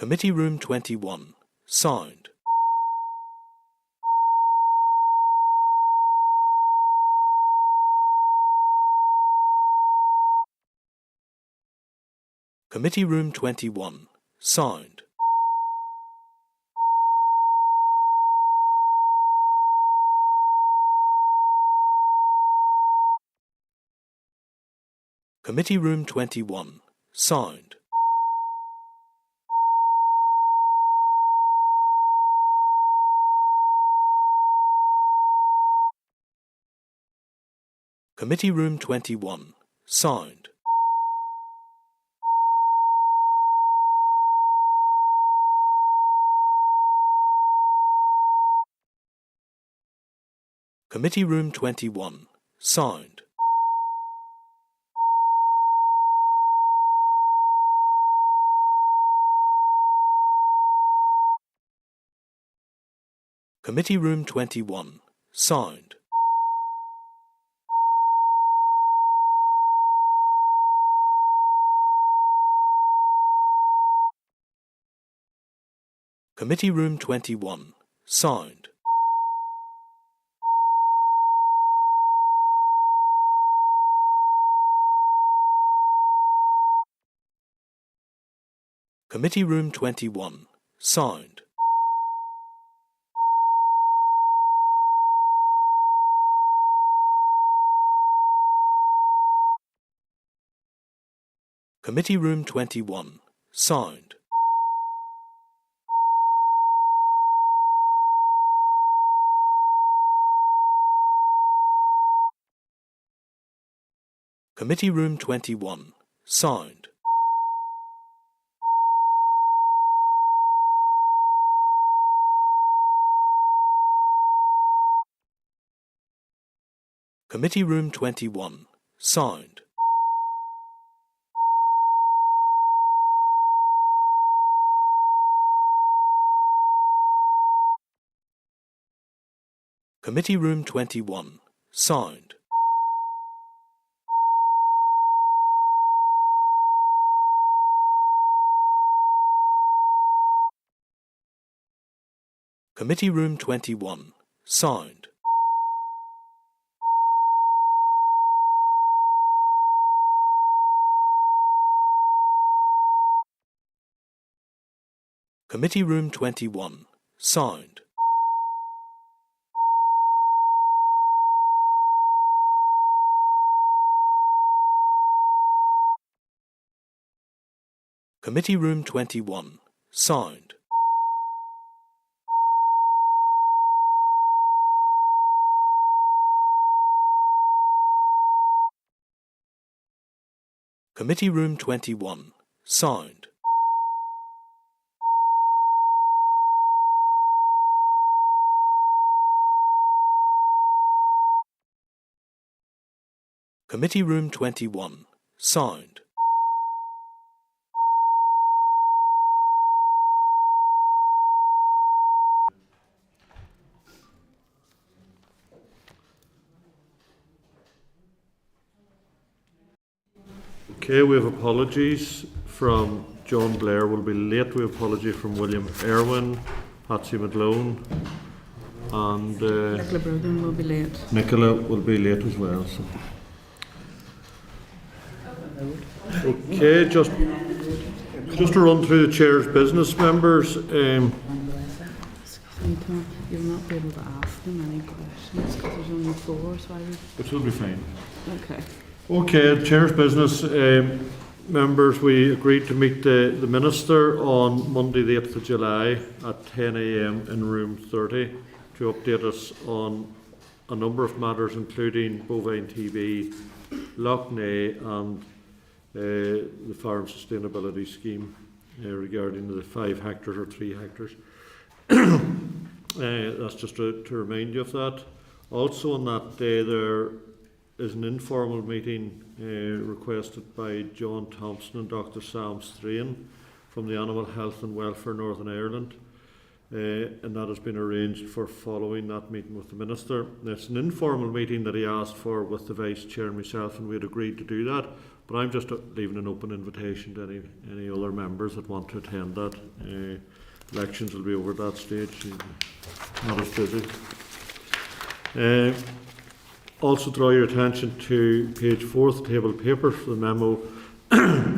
Committee Room 21. Sound. Committee Room 21. Sound. Committee Room 21. Sound. Committee Room 21. Sound. Committee Room 21. Sound. Committee Room 21. Sound. Committee Room 21. Sound. Committee Room 21. Sound. Committee Room 21. Sound. Committee Room 21. Sound. Committee Room 21. Sound. Committee Room 21. Sound. Committee Room 21. Sound. Committee Room 21. Sound. Committee Room 21. Sound. Committee Room 21. Sound. Committee Room 21. Sound. Okay, we have apologies from John Blair will be late. We have apology from William Irwin, Patsy McGlone, and Nicola Brogan will be late. Nicola will be late as well. So. Okay, just to run through the chair's business, members. Excuse me, Tom, you'll not be able to ask them any questions because there's only 4, so I would... Which will be fine. Okay. Okay, chair's business, members, we agreed to meet the Minister on Monday the 8th of July at 10 a.m. in room 30 to update us on a number of matters including bovine TB, Lough Neagh and the farm sustainability scheme regarding the 5 hectares or 3 hectares. That's just to remind you of that. Also on that day there is an informal meeting requested by John Thompson and Dr. Sam Strain from the Animal Health and Welfare Northern Ireland and that has been arranged for following that meeting with the Minister. It's an informal meeting that he asked for with the Vice Chair and myself, and we had agreed to do that. But I'm just leaving an open invitation to any other members that want to attend that. Elections will be over at that stage, not as busy. Also draw your attention to page 4 of the table of papers for the memo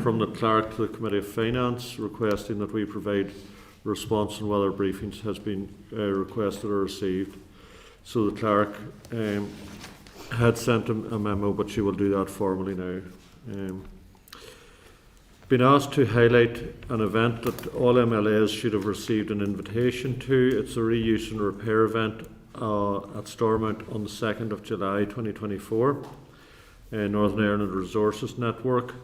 from the Clerk to the Committee of Finance requesting that we provide a response on whether briefings has been requested or received. So the Clerk had sent him a memo, but she will do that formally now. Been asked to highlight an event that all MLAs should have received an invitation to. It's a reuse and repair event at Stormont on the 2nd of July 2024. Northern Ireland Resources Network,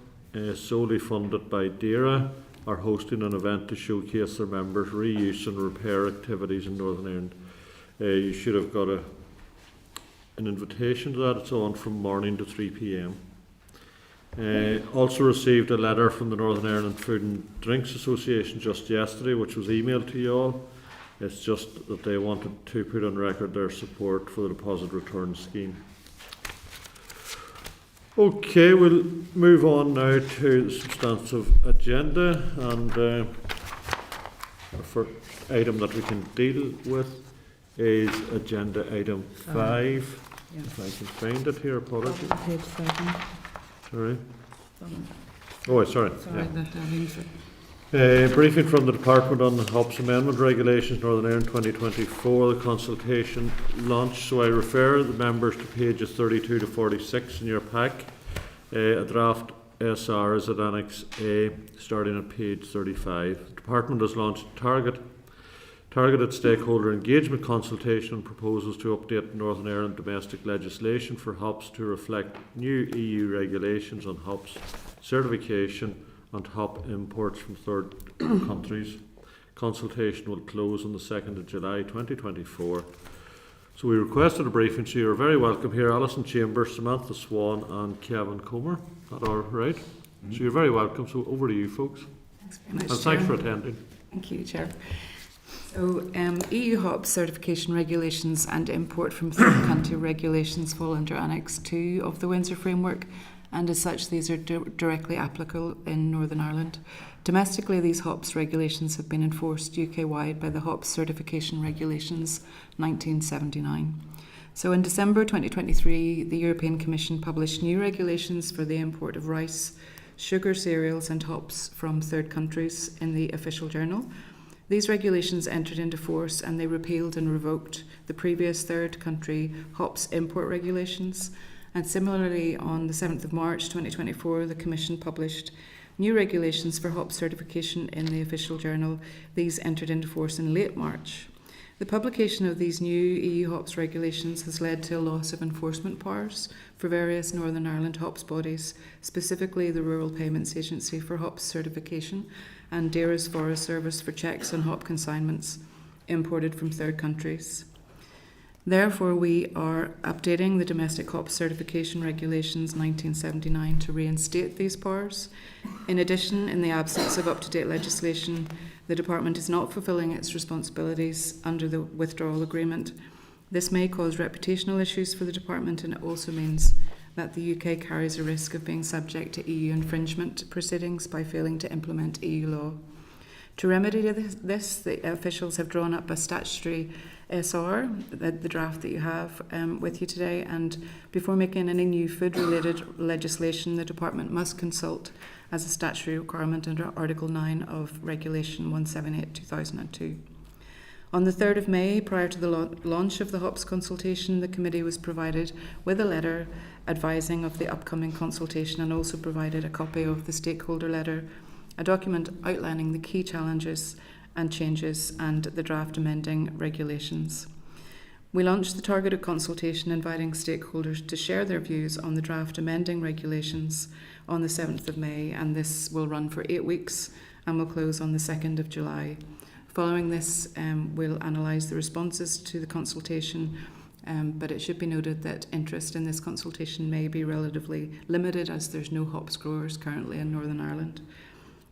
solely funded by DERA, are hosting an event to showcase their members' reuse and repair activities in Northern Ireland. You should have got an invitation to that. It's on from morning to 3 p.m. Also received a letter from the Northern Ireland Food and Drinks Association just yesterday, which was emailed to you all. It's just that they wanted to put on record their support for the deposit return scheme. Okay, we'll move on now to the substantive agenda, and the first item that we can deal with is agenda item 5. Yeah. If I can find it here, apologies. Page 7. Sorry. Oh, sorry. Sorry, Yeah. the headings. Briefing from the Department on the Hops Amendment Regulations Northern Ireland 2024, the consultation launched. So I refer the members to pages 32 to 46 in your pack. A draft SR is at Annex A, starting at page 35. The Department has launched targeted stakeholder engagement consultation and proposals to update Northern Ireland domestic legislation for hops to reflect new EU regulations on hops certification and hop imports from third countries. Consultation will close on the 2nd of July 2024. So we requested a briefing, so you're very welcome here. Alison Chambers, Samantha Swan and Kevin Comer. Is that all right? Mm-hmm. So you're very welcome. So over to you folks. Thanks very much. And thanks for attending. Thank you, Chair. So EU hops certification regulations and import from third country regulations fall under Annex 2 of the Windsor Framework, and as such these are directly applicable in Northern Ireland. Domestically, these hops regulations have been enforced UK-wide by the Hops Certification Regulations 1979. So in December 2023, the European Commission published new regulations for the import of rice, sugar, cereals and hops from third countries in the Official Journal. These regulations entered into force and they repealed and revoked the previous third country hops import regulations. And similarly, on the 7th of March 2024, the Commission published new regulations for hop certification in the Official Journal. These entered into force in late March. The publication of these new EU hops regulations has led to a loss of enforcement powers for various Northern Ireland hops bodies, specifically the Rural Payments Agency for hops certification and DERA's Forest Service for checks on hop consignments imported from third countries. Therefore, we are updating the Domestic Hops Certification Regulations 1979 to reinstate these powers. In addition, in the absence of up-to-date legislation, the Department is not fulfilling its responsibilities under the withdrawal agreement. This may cause reputational issues for the Department, and it also means that the UK carries a risk of being subject to EU infringement proceedings by failing to implement EU law. To remedy this, the officials have drawn up a statutory SR, the draft that you have with you today, and before making any new food-related legislation, the Department must consult as a statutory requirement under Article 9 of Regulation 178/2002. On the 3rd of May, prior to the launch of the hops consultation, the committee was provided with a letter advising of the upcoming consultation and also provided a copy of the stakeholder letter, a document outlining the key challenges and changes and the draft amending regulations. We launched the targeted consultation inviting stakeholders to share their views on the draft amending regulations on the 7th of May, and this will run for 8 weeks and will close on the 2nd of July. Following this, we'll analyse the responses to the consultation, but it should be noted that interest in this consultation may be relatively limited as there's no hops growers currently in Northern Ireland.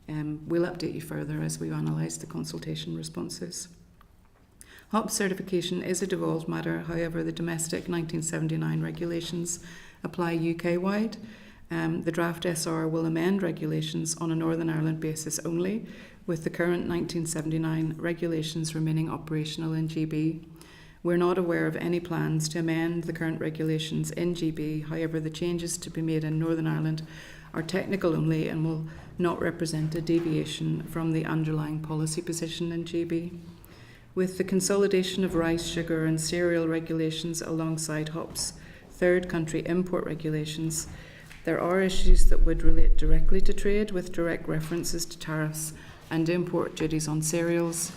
We'll update you further as we analyse the consultation responses. Hop certification is a devolved matter, however the domestic 1979 regulations apply UK-wide. The draft SR will amend regulations on a Northern Ireland basis only, with the current 1979 regulations remaining operational in GB. We're not aware of any plans to amend the current regulations in GB, however the changes to be made in Northern Ireland are technical only and will not represent a deviation from the underlying policy position in GB. With the consolidation of rice, sugar and cereal regulations alongside hops, third country import regulations, there are issues that would relate directly to trade with direct references to tariffs and import duties on cereals.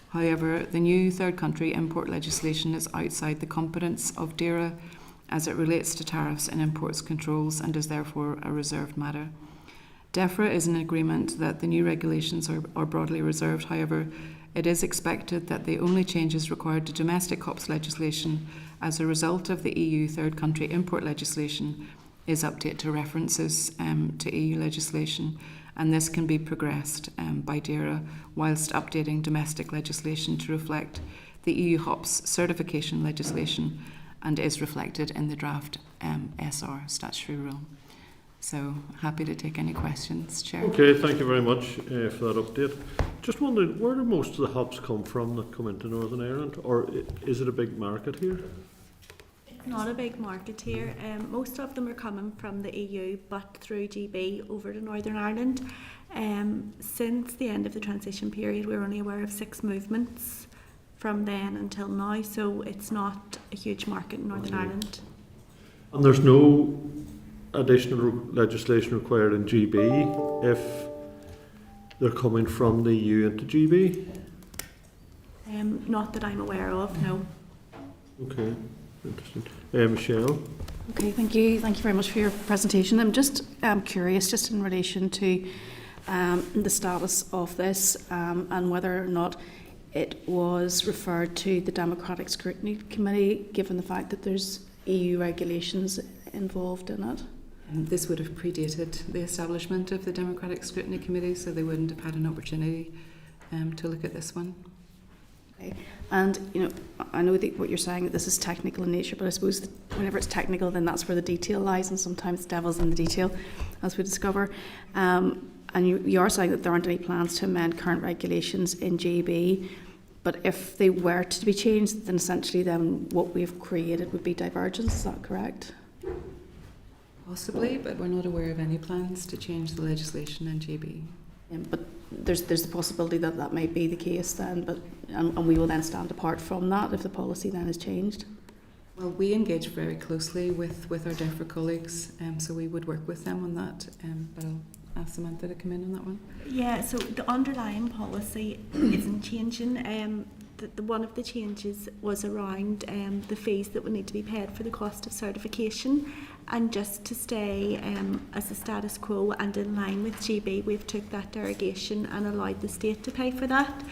However, the new third country import legislation is outside the competence of DERA as it relates to tariffs and imports controls and is therefore a reserved matter. DEFRA is in agreement that the new regulations are broadly reserved. However, it is expected that the only changes required to domestic hops legislation as a result of the EU third country import legislation is update to references to EU legislation, and this can be progressed by DERA whilst updating domestic legislation to reflect the EU hops certification legislation and is reflected in the draft SR statutory rule. So happy to take any questions, Chair. Okay, thank you very much for that update. Just wondering, where do most of the hops come from that come into Northern Ireland, or is it a big market here? It's not a big market here. Most of them are coming from the EU, but through GB over to Northern Ireland. Since the end of the transition period, we're only aware of 6 movements from then until now, so it's not a huge market in Northern Ireland. And there's no additional legislation required in GB if they're coming from the EU into GB? Not that I'm aware of, no. Okay, interesting. Michelle? Okay, thank you. Thank you very much for your presentation. I'm just curious, just in relation to the status of this and whether or not it was referred to the Democratic Scrutiny Committee, given the fact that there's EU regulations involved in it. This would have predated the establishment of the Democratic Scrutiny Committee, so they wouldn't have had an opportunity to look at this one. Okay. And, you know, I know that what you're saying, that this is technical in nature, but I suppose that whenever it's technical, then that's where the detail lies, and sometimes the devil's in the detail, as we discover. And you are saying that there aren't any plans to amend current regulations in GB, but if they were to be changed, then essentially then what we've created would be divergence, is that correct? Possibly, but we're not aware of any plans to change the legislation in GB. But there's the possibility that that may be the case then, but and we will then stand apart from that if the policy then is changed. Well, we engage very closely with our DEFRA colleagues, so we would work with them on that, but I'll ask Samantha to come in on that one. Yeah, so the underlying policy isn't changing. One of the changes was around the fees that would need to be paid for the cost of certification, and just to stay as the status quo and in line with GB, we've took that derogation and allowed the state to pay for that.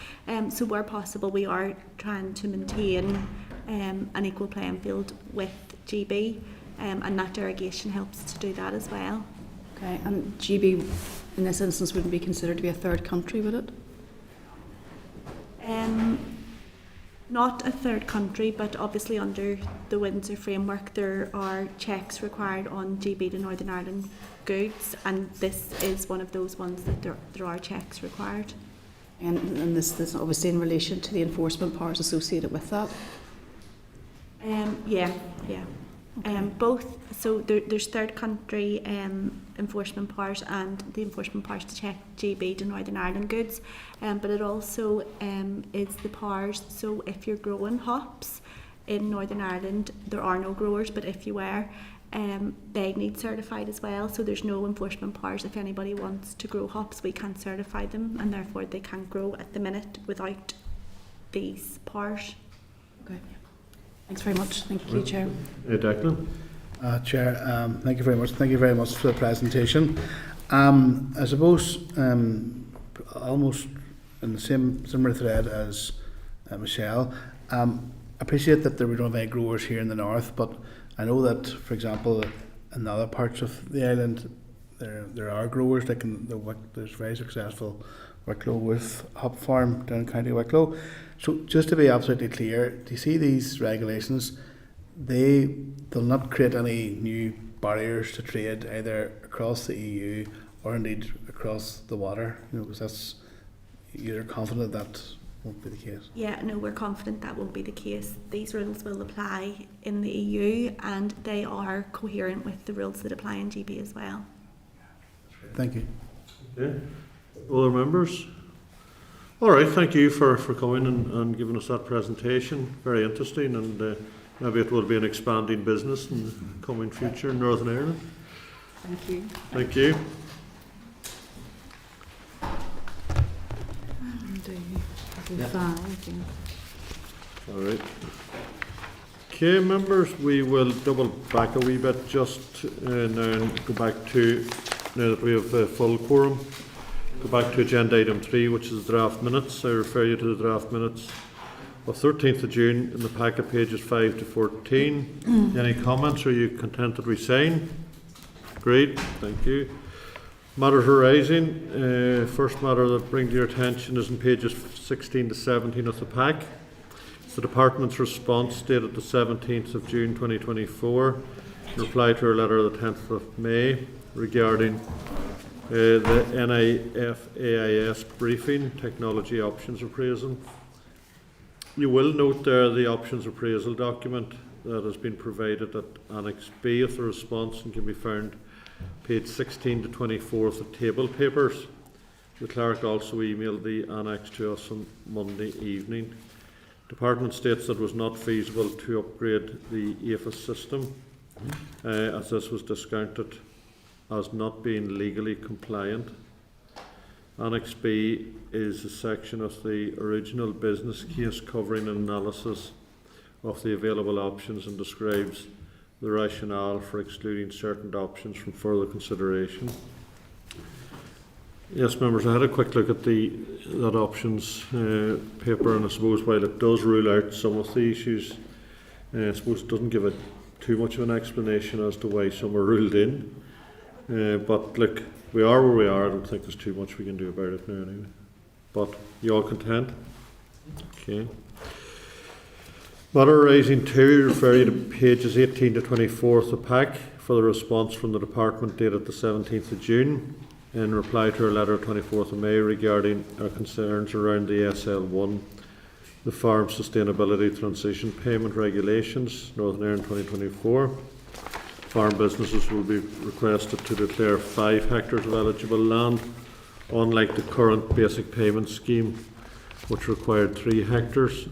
So where possible, we are trying to maintain an equal playing field with GB, and that derogation helps to do that as well. Okay, and GB in this instance wouldn't be considered to be a third country, would it? Not a third country, but obviously under the Windsor framework there are checks required on GB to Northern Ireland goods, and this is one of those ones that there are checks required. And this is obviously in relation to the enforcement powers associated with that? Yeah. Okay. Both, so there's third country enforcement powers and the enforcement powers to check GB to Northern Ireland goods, but it also is the powers, so if you're growing hops in Northern Ireland, there are no growers, but if you were, they need certified as well, so there's no enforcement powers. If anybody wants to grow hops, we can't certify them, and therefore they can't grow at the minute without these powers. Okay. Thanks very much. Thank you, Chair. Declan? Chair, thank you very much. Thank you very much for the presentation. I suppose almost in the similar thread as Michelle, I appreciate that we don't have any growers here in the north, but I know that, for example, in other parts of the island, there are growers that there's very successful Wicklow with hop farm down in County Wicklow. So just to be absolutely clear, do you see these regulations? They'll not create any new barriers to trade either across the EU or indeed across the water. Because you're confident that won't be the case. Yeah, no, we're confident that won't be the case. These rules will apply in the EU and they are coherent with the rules that apply in GB as well. Thank you. Okay. Other members? All right, thank you for coming and giving us that presentation. Very interesting, and maybe it will be an expanding business in the coming future in Northern Ireland. Thank you. Thank you. All right. Okay, members, we will double back a wee bit just now and go back to, now that we have a full quorum, go back to agenda item 3, which is draft minutes. I refer you to the draft minutes of 13th of June in the packet, pages 5 to 14. Any comments? Are you content that we sign? Great, thank you. Matters arising. First matter that brings to your attention is in pages 16 to 17 of the pack. It's the Department's response dated the 17th of June 2024 in reply to our letter of the 10th of May regarding the NIFAIS briefing, technology options appraisal. You will note there the options appraisal document that has been provided at Annex B of the response and can be found page 16 to 24 of the table papers. The clerk also emailed the annex to us on Monday evening. Department states that it was not feasible to upgrade the APHIS system as this was discounted as not being legally compliant. Annex B is a section of the original business case covering an analysis of the available options and describes the rationale for excluding certain options from further consideration. Yes, members, I had a quick look at that options paper, and I suppose while it does rule out some of the issues, I suppose it doesn't give it too much of an explanation as to why some are ruled in. But look, we are where we are. I don't think there's too much we can do about it now anyway. But you all content? Okay. Matter arising 2, refer you to pages 18 to 24 of the pack for the response from the Department dated the 17th of June in reply to our letter of 24th of May regarding our concerns around the SL1, the Farm Sustainability Transition Payment Regulations, Northern Ireland 2024. Farm businesses will be requested to declare 5 hectares of eligible land, unlike the current basic payment scheme, which required 3 hectares.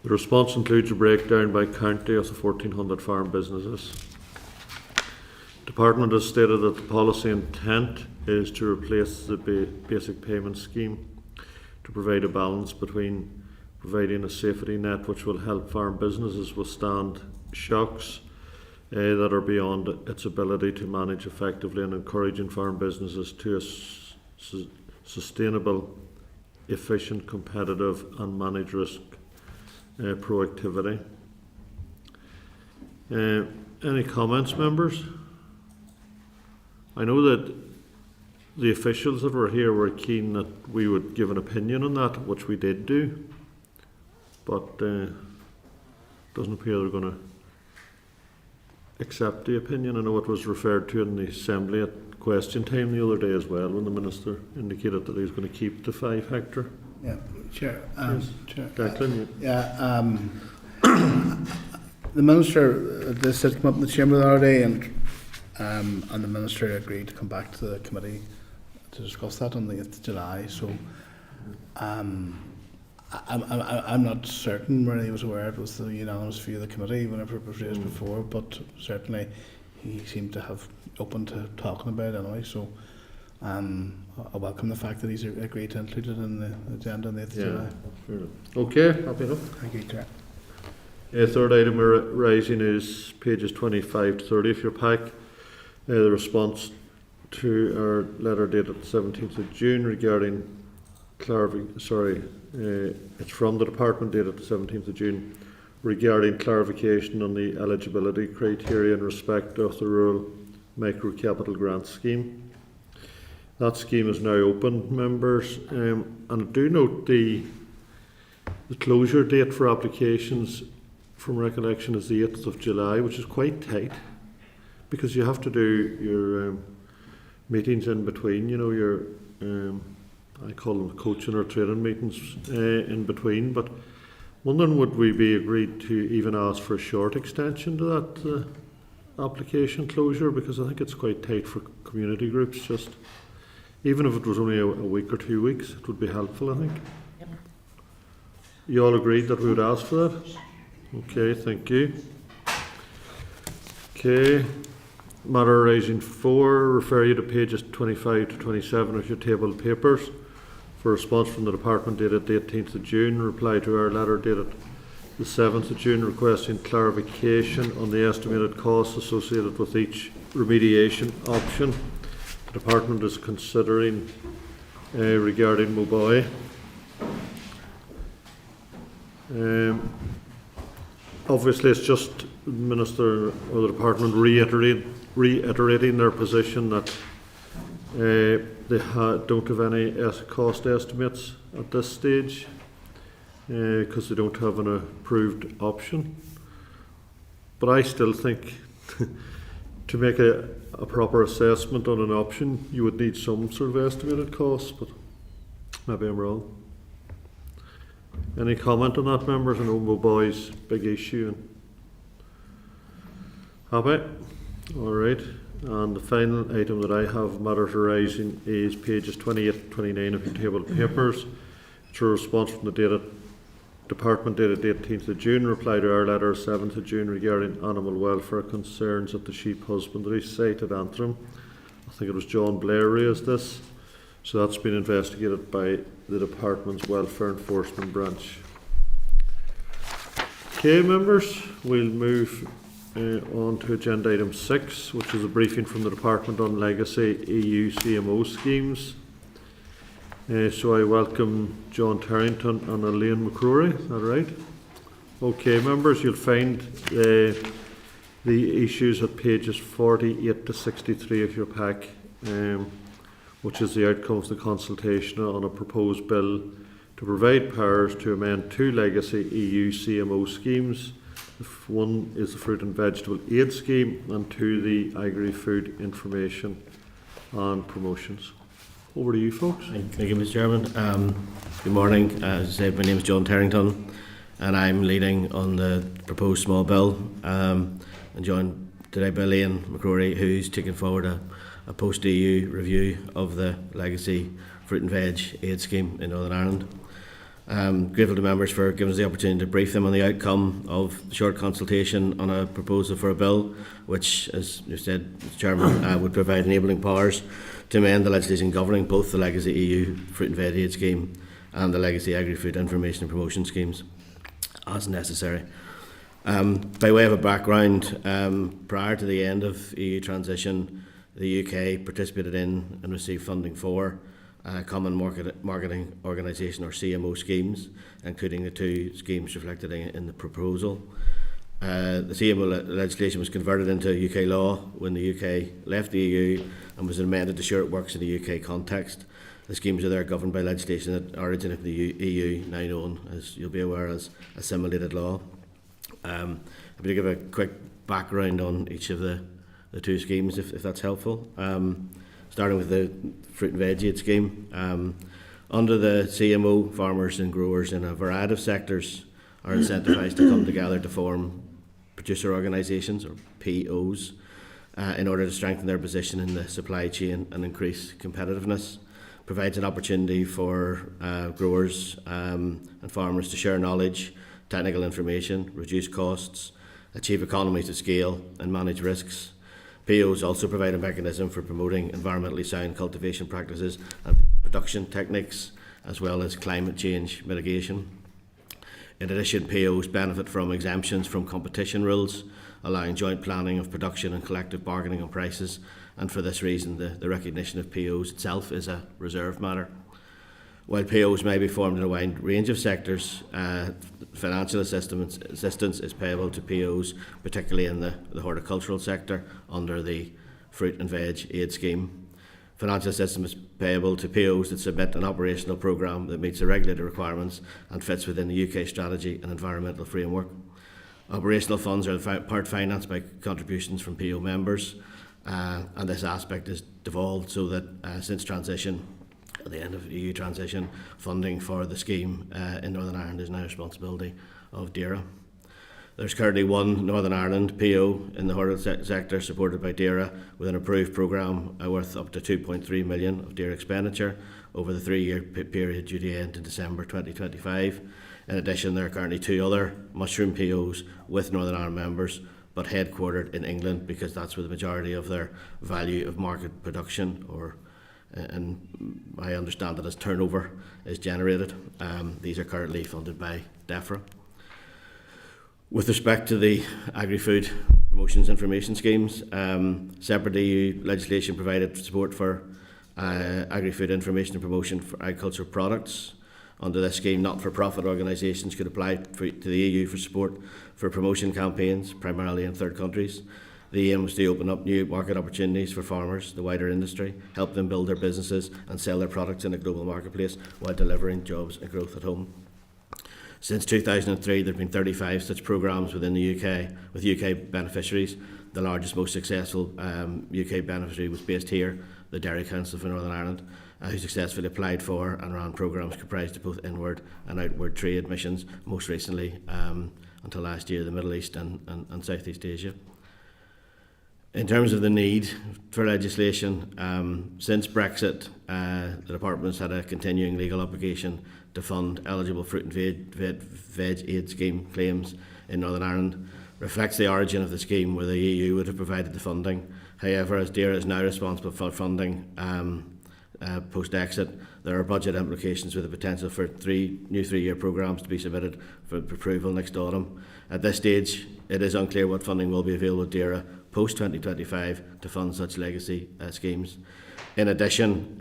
The response includes a breakdown by county of the 1,400 farm businesses. Department has stated that the policy intent is to replace the basic payment scheme to provide a balance between providing a safety net which will help farm businesses withstand shocks that are beyond its ability to manage effectively, and encouraging farm businesses to a sustainable, efficient, competitive and manage risk proactivity. Any comments, members? I know that the officials that were here were keen that we would give an opinion on that, which we did do, but doesn't appear they're going to accept the opinion. I know it was referred to in the Assembly at question time the other day as well, when the Minister indicated that he was going to keep the 5 hectare. Yeah, Chair. Yes. Chair. Declan, the Minister, this had come up in the Chamber the other day, and the Minister agreed to come back to the committee to discuss that on the 8th of July. So I'm not certain whether he was aware it was the unanimous view of the committee whenever it was raised before, but certainly he seemed to have open to talking about it anyway. So I welcome the fact that he's agreed to include it in the agenda on the 8th of July. Sure. Okay, happy enough. Thank you, Chair. Third item rising is pages 25 to 30 of your pack. The response to our letter dated 17th of June regarding it's from the Department dated the 17th of June regarding clarification on the eligibility criteria in respect of the Rural Micro Capital Grant Scheme. That scheme is now open, members, and I do note the The closure date for applications, from recollection, is the 8th of July, which is quite tight, because you have to do your meetings in between, you know, your, I call them coaching or training meetings in between, but wondering would we be agreed to even ask for a short extension to that application closure, because I think it's quite tight for community groups. Just even if it was only a week or 2 weeks, it would be helpful, I think. Yep. You all agreed that we would ask for that? Okay, thank you. Okay, matter raising 4, refer you to pages 25 to 27 of your table of papers for a response from the department dated the 18th of June, reply to our letter dated the 7th of June requesting clarification on the estimated costs associated with each remediation option the department is considering regarding Mobile. Obviously it's just the Minister or the department reiterating their position that they don't have any cost estimates at this stage because they don't have an approved option. But I still think to make a proper assessment on an option, you would need some sort of estimated costs, but maybe I'm wrong. Any comment on that, members? I know Mobile's big issue. Happy? All right. And the final item that I have matters arising is pages 28 and 29 of your table of papers. It's a response from the department dated the 18th of June, reply to our letter of 7th of June regarding animal welfare concerns at the sheep husbandry site at Antrim. I think it was John Blair raised this. So that's been investigated by the department's welfare enforcement branch. Okay, members, we'll move on to agenda item 6, which is a briefing from the department on legacy EU CMO schemes. So I welcome John Tarrington and Elaine McCrory. Is that right? Okay, members, you'll find the issues at pages 48 to 63 of your pack, which is the outcome of the consultation on a proposed bill to provide powers to amend 2 legacy EU CMO schemes. One is the Fruit and Vegetable Aid Scheme, and 2 the Agri-Food Information and Promotions. Over to you, folks. Thank you, Mr. Chairman. Good morning. As I said, my name is John Tarrington, and I'm leading on the proposed small bill. And joined today by Elaine McCrory, who's taken forward a post-EU review of the legacy Fruit and Veg Aid Scheme in Northern Ireland. Grateful to members for giving us the opportunity to brief them on the outcome of the short consultation on a proposal for a bill which, as you said, Mr. Chairman, would provide enabling powers to amend the legislation governing both the legacy EU Fruit and Veg Aid Scheme and the legacy Agri-Food Information and Promotion schemes as necessary. By way of a background, prior to the end of EU transition, the UK participated in and received funding for Common Marketing Organisation or CMO schemes, including the 2 schemes reflected in the proposal. The CMO legislation was converted into UK law when the UK left the EU and was amended to ensure it works in the UK context. The schemes are there governed by legislation that originated from the EU, now known, as you'll be aware, as assimilated law. I'm going to give a quick background on each of the 2 schemes, if that's helpful. Starting with the Fruit and Veg Aid Scheme. Under the CMO, farmers and growers in a variety of sectors are incentivised to come together to form producer organisations, or POs, in order to strengthen their position in the supply chain and increase competitiveness. Provides an opportunity for growers and farmers to share knowledge, technical information, reduce costs, achieve economies of scale and manage risks. POs also provide a mechanism for promoting environmentally sound cultivation practices and production techniques, as well as climate change mitigation. In addition, POs benefit from exemptions from competition rules, allowing joint planning of production and collective bargaining on prices, and for this reason the recognition of POs itself is a reserved matter. While POs may be formed in a wide range of sectors, financial assistance is payable to POs, particularly in the horticultural sector, under the Fruit and Veg Aid Scheme. Financial assistance is payable to POs that submit an operational programme that meets the regulated requirements and fits within the UK strategy and environmental framework. Operational funds are part financed by contributions from PO members, and this aspect has devolved so that since transition, at the end of EU transition, funding for the scheme in Northern Ireland is now responsibility of DAERA. There's currently one Northern Ireland PO in the horticultural sector supported by DAERA with an approved programme worth up to 2.3 million of DAERA expenditure over the 3-year period due to end in December 2025. In addition, there are currently 2 other mushroom POs with Northern Ireland members, but headquartered in England because that's where the majority of their value of market production, or and I understand it as turnover, is generated. These are currently funded by DEFRA. With respect to the agri-food promotions information schemes, separate EU legislation provided support for agri-food information and promotion for agricultural products. Under this scheme, not-for-profit organisations could apply to the EU for support for promotion campaigns, primarily in third countries. The aim was to open up new market opportunities for farmers, the wider industry, help them build their businesses and sell their products in a global marketplace while delivering jobs and growth at home. Since 2003, there have been 35 such programmes within the UK, with UK beneficiaries. The largest, most successful UK beneficiary was based here, the Dairy Council for Northern Ireland, who successfully applied for and ran programmes comprised of both inward and outward trade missions, most recently, until last year, the Middle East and Southeast Asia. In terms of the need for legislation, since Brexit, the Department has had a continuing legal obligation to fund eligible fruit and veg aid scheme claims in Northern Ireland. Reflects the origin of the scheme where the EU would have provided the funding. However, as DAERA is now responsible for funding post-exit, there are budget implications with the potential for new 3-year programmes to be submitted for approval next autumn. At this stage, it is unclear what funding will be available to DAERA post-2025 to fund such legacy schemes. In addition,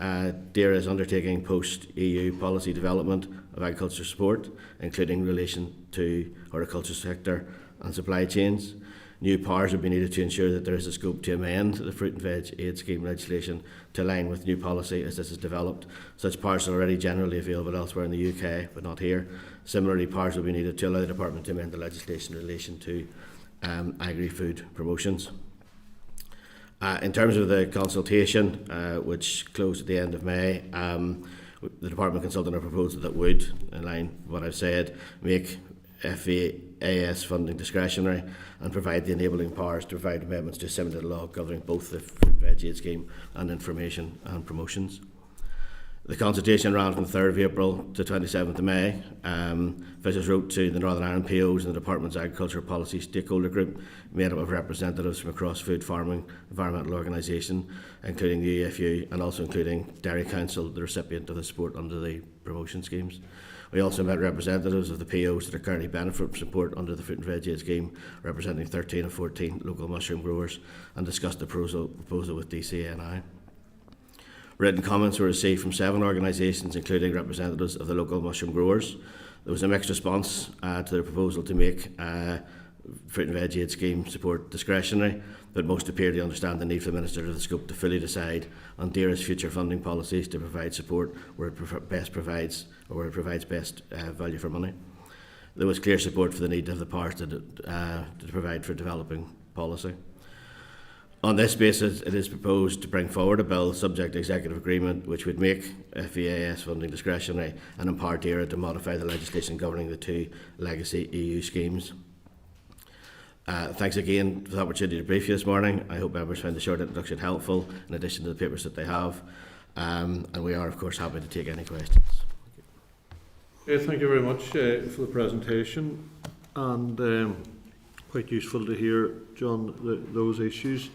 DAERA is undertaking post-EU policy development of agriculture support, including in relation to horticulture sector and supply chains. New powers will be needed to ensure that there is a scope to amend the fruit and veg aid scheme legislation to align with new policy as this is developed. Such powers are already generally available elsewhere in the UK, but not here. Similarly, powers will be needed to allow the Department to amend the legislation in relation to agri-food promotions. In terms of the consultation, which closed at the end of May, the Department consulted on a proposal that would, in line with what I've said, make FEAS funding discretionary and provide the enabling powers to provide amendments to similar law governing both the fruit veg aid scheme and information and promotions. The consultation ran from the 3rd of April to 27th of May. Officials wrote to the Northern Ireland POs and the Department's Agricultural Policy Stakeholder Group, made up of representatives from across food farming environmental organisation, including the EFU, and also including Dairy Council, the recipient of the support under the promotion schemes. We also met representatives of the POs that are currently benefiting from support under the Fruit and Veg Aid scheme, representing 13 of 14 local mushroom growers, and discussed the proposal with DCNI. Written comments were received from 7 organisations, including representatives of the local mushroom growers. There was a mixed response to the proposal to make Fruit and Veg Aid scheme support discretionary, but most appear to understand the need for the Minister to have the scope to fully decide on DAERA's future funding policies to provide support where it best provides best value for money. There was clear support for the need to have the powers to provide for developing policy. On this basis, it is proposed to bring forward a bill subject to executive agreement which would make FEAS funding discretionary and empower DAERA to modify the legislation governing the 2 legacy EU schemes. Thanks again for the opportunity to brief you this morning. I hope members find the short introduction helpful in addition to the papers that they have. And we are, of course, happy to take any questions. Thank you very much for the presentation, and quite useful to hear, John, those issues.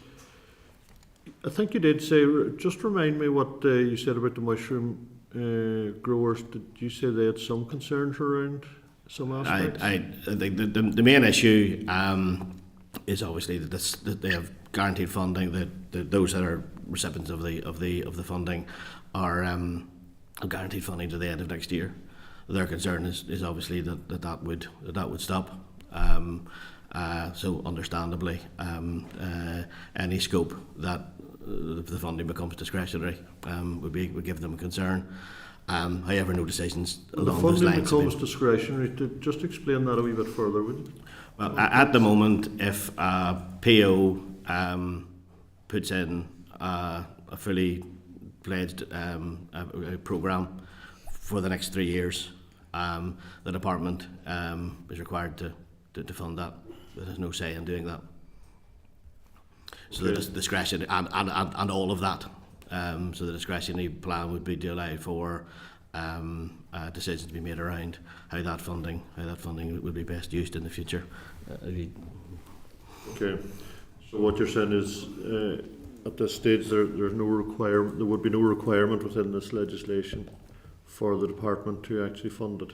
I think you did say, just remind me what you said about the mushroom growers. Did you say they had some concerns around some aspects? I think the main issue is obviously that they have guaranteed funding. That those that are recipients of the funding are guaranteed funding to the end of next year. Their concern is obviously that would stop. So understandably, any scope that the funding becomes discretionary, would give them a concern. However, no decisions along those The lines. funding becomes discretionary. Just explain that a wee bit further, would you? Well, at the moment, if a PO puts in a fully pledged programme for the next 3 years, the department is required to fund that. There's no say in doing that. So the discretion and all of that. So the discretionary plan would be to allow for decisions to be made around how that funding would be best used in the future. Okay. So what you're saying is, at this stage, there would be no requirement within this legislation for the department to actually fund it.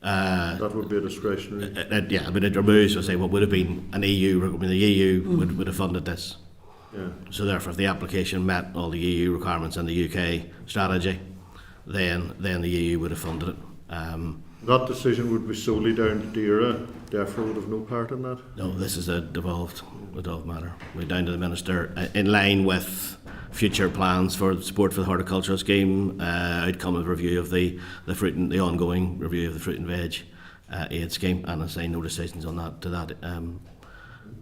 That would be a discretionary. Yeah, I mean, it removes, what would have been an EU. I mean, the EU would have funded this. Yeah. So therefore, if the application met all the EU requirements and the UK strategy, then the EU would have funded it. That decision would be solely down to DERA. DEFRA would have no part in that. No, this is a devolved matter. We're down to the Minister, in line with future plans for support for the horticultural scheme, outcome of review of the ongoing review of the fruit and veg aid scheme, and I say no decisions on that.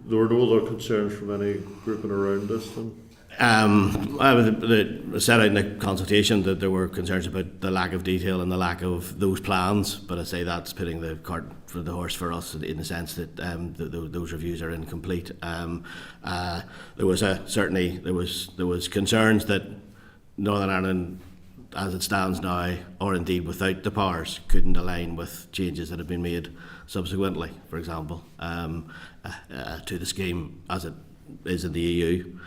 There were no other concerns from any grouping around this then? I set out in the consultation that there were concerns about the lack of detail and the lack of those plans, but I say that's putting the cart for the horse for us in the sense that those reviews are incomplete. There was concerns that Northern Ireland, as it stands now, or indeed without the powers, couldn't align with changes that have been made subsequently, for example, to the scheme as it is in the EU.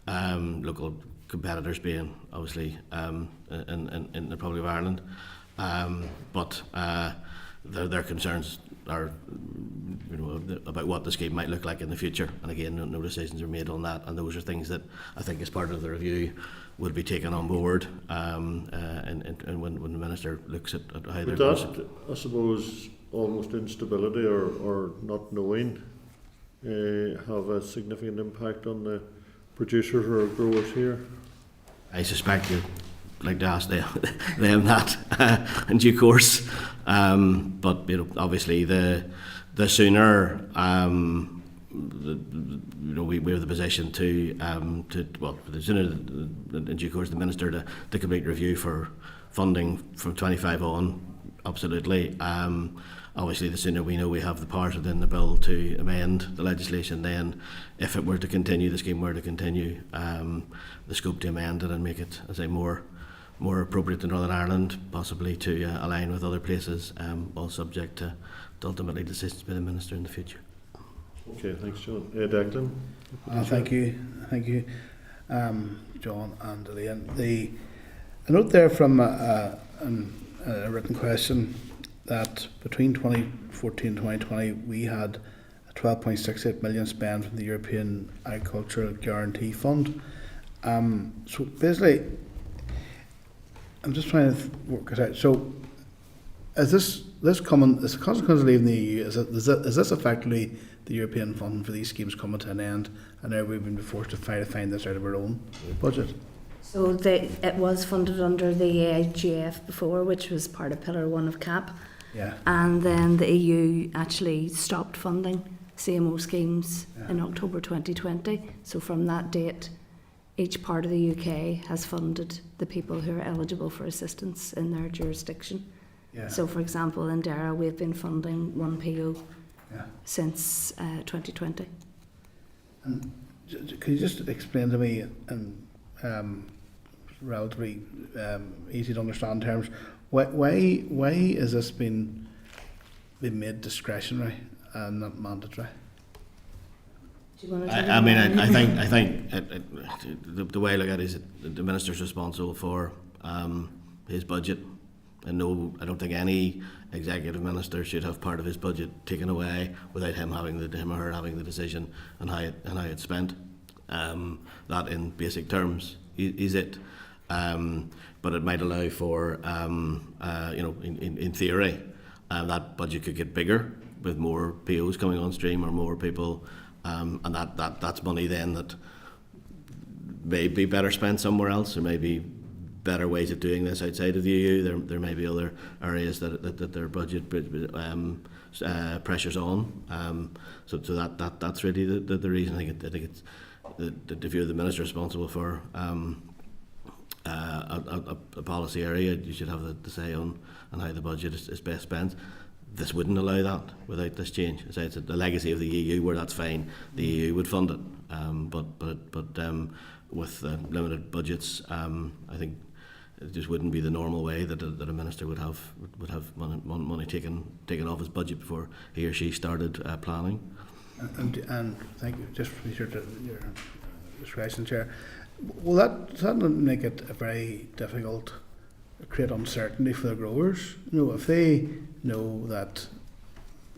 Local competitors being obviously in the Republic of Ireland, but their concerns are about what the scheme might look like in the future, and again no decisions are made on that, and those are things that I think as part of the review would be taken on board, and when the Minister looks at how they're going. Would that, I suppose, almost instability or not knowing have a significant impact on the producers or growers here? I suspect you'd like to ask them that in due course, but obviously the sooner we have the position to the sooner in due course the Minister to complete review for funding from 25 on, absolutely. Obviously, the sooner we know we have the powers within the bill to amend the legislation, then if it were to continue, the scheme were to continue, the scope to amend it and make it, as I say, more appropriate to Northern Ireland, possibly to align with other places, all subject to ultimately decisions by the Minister in the future. Okay, thanks, John. Declan? Thank you, John and Elaine. A note there from a written question that between 2014 and 2020 we had a 12.68 million spent from the European Agricultural Guarantee Fund. So basically, I'm just trying to work this out. So is this coming as a consequence of leaving the EU? Is this effectively the European funding for these schemes coming to an end, and now we've been forced to try to find this out of our own budget? So it was funded under the EIGF before, which was part of Pillar 1 of CAP. Yeah. And then the EU actually stopped funding CMO schemes in October 2020. So from that date, each part of the UK has funded the people who are eligible for assistance in their jurisdiction. Yeah. So for example, in Dara, we've been funding one PO since 2020. And could you just explain to me in relatively easy to understand terms, why is this been made discretionary and not mandatory? I think the way I look at it is that the Minister's responsible for his budget, and no, I don't think any executive minister should have part of his budget taken away without him or her having the decision on how it's spent. That, in basic terms, is it. But it might allow for, in theory, that budget could get bigger with more POs coming on stream or more people, and that's money then that may be better spent somewhere else. There may be better ways of doing this outside of the EU. There may be other areas that their budget pressures on. So that's really the reason. I think it's that if you're the minister responsible for a policy area, you should have the say on how the budget is best spent. This wouldn't allow that without this change. It's the legacy of the EU, where that's fine. The EU would fund it, but with limited budgets, I think it just wouldn't be the normal way that a minister would have money taken off his budget before he or she started planning. And thank you. Just for your discretion, Chair. Will that not make it a very difficult, create uncertainty for the growers? You know, if they know that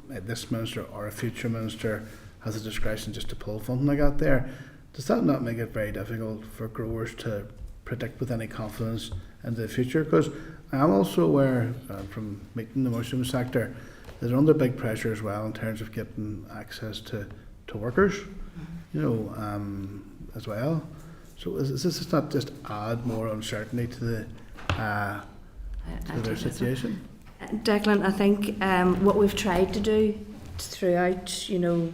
this minister or a future minister has the discretion just to pull funding like that there, does that not make it very difficult for growers to predict with any confidence into the future? Because I'm also aware from meeting the mushroom sector, they're under big pressure as well in terms of getting access to workers, you know, as well. So is this not just add more uncertainty to their situation? Declan, I think what we've tried to do throughout, you know,